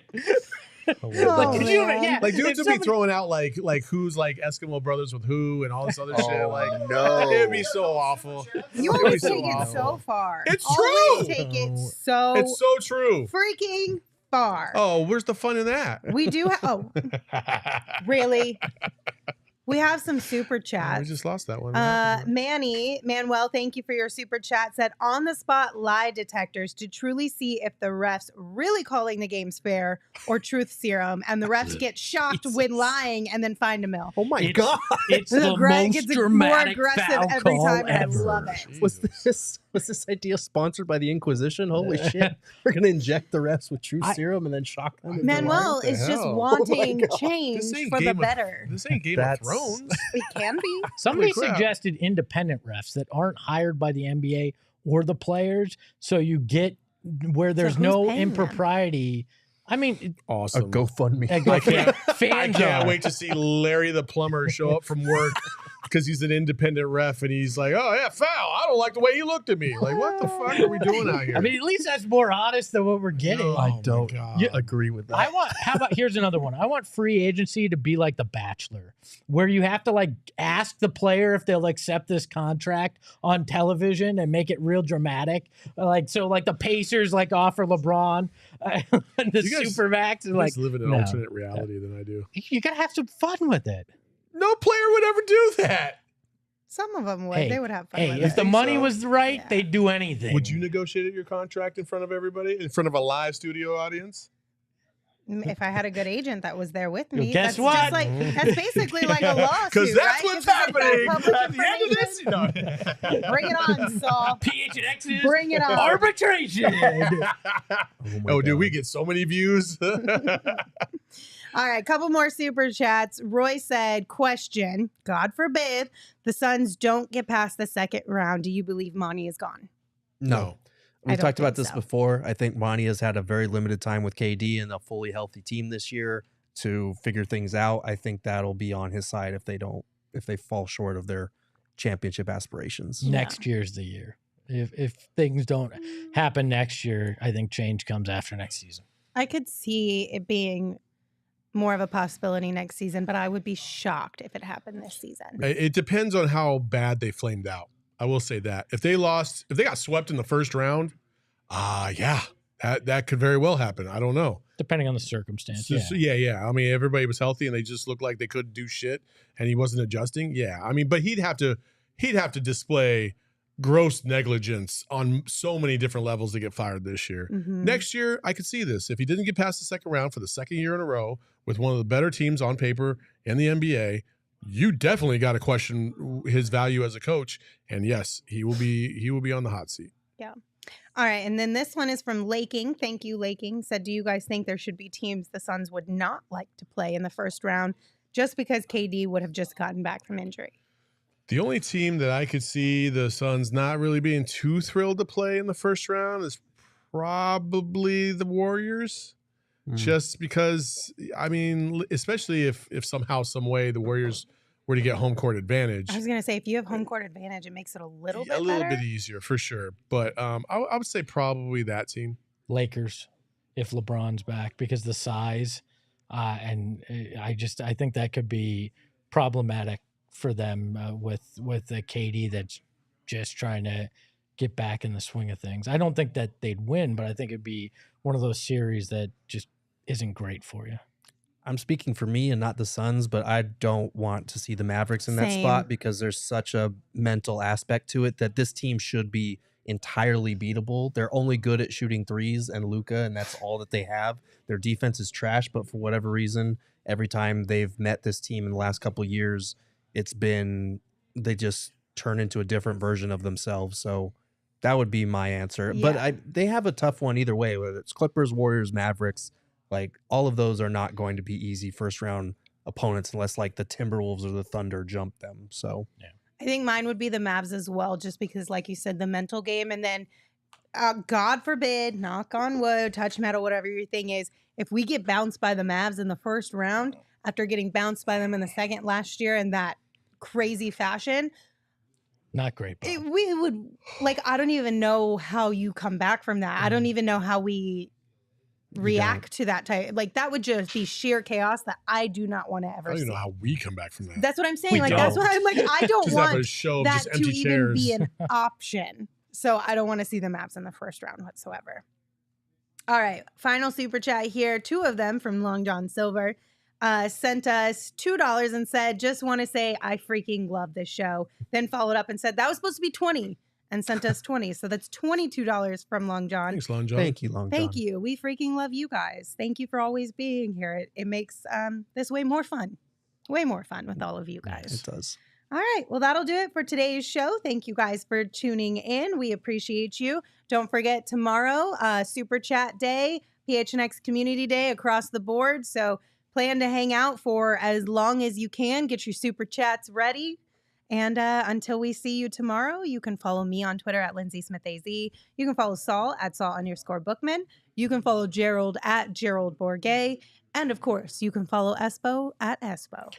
Oh, could you- man. yeah, Like dudes if would be somebody- throwing out like who's like Eskimo brothers with who and all this other shit. Oh, Like no. it'd be so awful. You It'd always be so take it awful. so far. It's Always true. take it so It's so true. freaking far. Oh, where's the fun in that? We do have. Oh, really? We have some super We chats. just lost that one. Manuel, thank you for your super chat. Said on the spot lie detectors to truly see if the refs really calling the games fair or truth serum, and the refs get shocked when lying and then find a mill. Oh my It's- God. It's The the Greg most gets more dramatic aggressive foul every call time, and I ever. love it. Was this idea sponsored by the Inquisition? Holy shit. We're going to inject the refs with truth serum and then shock them. into Manuel lying? is just hell? wanting Oh my God. change This ain't for the Game of- better. This ain't Game That's- of Thrones. It can be. Somebody Holy crap. suggested independent refs that aren't hired by the NBA or the players, so you get where there's who's no paying them? impropriety. I mean, A Awesome. GoFundMe. I can't. I can't wait to see Larry the plumber show up from work because he's an independent ref and he's like, oh yeah, foul. I don't like the way he looked at me. Like, what the fuck are we doing out here? I mean, at least that's more honest than what we're getting. Oh, I my don't God. agree with that. I want. How about here's another one. I want free agency to be like The Bachelor, where you have to like ask the player if they'll accept this contract on television and make it real dramatic. Like so, like the Pacers like offer LeBron the You guys- Supermax, and You like guys live in an no. alternate reality than I do. You gotta have some fun with it. No player would ever do that. Some of them would. Hey, They would have fun Hey, with if it. the think money so? was right, Yeah. they'd do anything. Would you negotiate your contract in front of everybody, in front of a live studio audience? If I had a good agent that was there with me, Guess that's what? Just like, that's basically like a lawsuit, Because that's right? what's 'Cause it's like happening public at the end of this. information. Bring it on, Saul. PHNX Bring it on. arbitration. Oh, dude, we get so many views. All right, couple more super chats. Roy said, question, God forbid, the Suns don't get past the second round. Do you believe Monty is gone? No. I We've don't talked about think this so. before. I think Monty has had a very limited time with KD and a fully healthy team this year to figure things out. I think that'll be on his side if they fall short of their championship aspirations. Next year's the year. If things don't happen next year, I think change comes after next season. I could see it being more of a possibility next season, but I would be shocked if it happened this season. It depends on how bad they flamed out. I will say that if they got swept in the first round, yeah, that could very well happen. I don't know. Depending on the circumstance. So, yeah. I mean, everybody was healthy and they just looked like they couldn't do shit, and he wasn't adjusting. Yeah, I mean, but he'd have to display gross negligence on so many different levels to get fired this year. Mhm. Next year, I could see this. If he didn't get past the second round for the second year in a row with one of the better teams on paper in the NBA, you definitely got to question his value as a coach. And yes, he will be on the hot seat. All right, and then this one is from Laking. Thank you, Laking. Said, do you guys think there should be teams the Suns would not like to play in the first round just because KD would have just gotten back from injury? The only team that I could see the Suns not really being too thrilled to play in the first round is probably the Warriors. Just because, I mean, especially if somehow, some way the Warriors were to get home court advantage. I was going to say, if you have home court advantage, it makes it a little bit bit easier for sure. But I would say probably that team. Lakers, if LeBron's back, because the size, and I think that could be problematic for them with a KD that's just trying to get back in the swing of things. I don't think that they'd win, but I think it'd be one of those series that just isn't great for you. I'm speaking for me and not the Suns, but I don't want to see the Mavericks in that spot because there's such a mental aspect to it that this team should be entirely beatable. They're only good at shooting threes and Luka, and that's all that they have. Their defense is trash, but for whatever reason, every time they've met this team in the last couple of years, they just turn into a different version of themselves. So that would be my answer. Yeah. But they have a tough one either way, whether it's Clippers, Warriors, Mavericks. Like, all of those are not going to be easy first round opponents unless like the Timberwolves or the Thunder jump them. So yeah. I think mine would be the Mavs as well, just because, like you said, the mental game. And then God forbid, knock on wood, touch metal, whatever your thing is, if we get bounced by the Mavs in the first round after getting bounced by them in the second last year in that crazy fashion, not great. We would, like, I don't even know how you come back from that. I don't even know how we react to that type. Like, that would just be sheer chaos that I do not want to ever see. I don't even know how we come back from that. That's what I'm saying. That's why I'm like, I don't want that to even be an option. So I don't want to see the Mavs in the first round whatsoever. All right, final super chat here. 2 of them from Long John Silver sent us $2 and said, just want to say I freaking love this show. Then followed up and said, that was supposed to be 20. And sent us 20. So that's $22 from Long John. Thanks, Long John. Thank you, Long John. Thank you. We freaking love you guys. Thank you for always being here. It makes this way more fun. Way more fun with all of you guys. It does. All right. Well, that'll do it for today's show. Thank you guys for tuning in. We appreciate you. Don't forget tomorrow, Super Chat Day, PHNX Community Day across the board. So plan to hang out for as long as you can. Get your Super Chats ready. And until we see you tomorrow, you can follow me on Twitter at Lindsay Smith AZ. You can follow Saul at Saul_Bookman. You can follow Gerald at Gerald Bourget. And of course, you can follow Espo at Espo.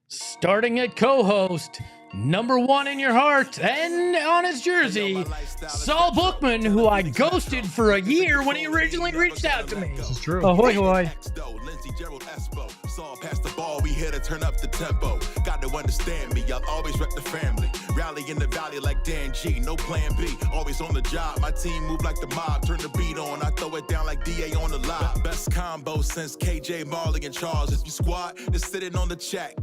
Starting at co-host, #1 in your heart and on his jersey, Saul Bookman, who I ghosted for a year when he originally reached out to me. This is true. Ahoy, hoy. Saul pass the ball, we here to turn up the tempo. Got to understand me, I'll always rep the family. Rally in the valley like Dan G, no plan B. Always on the job, my team move like the mob. Turn the beat on, I throw it down like DA on the live. Best combo since KJ, Marley, and Charles. If you squad, just sitting on the chat.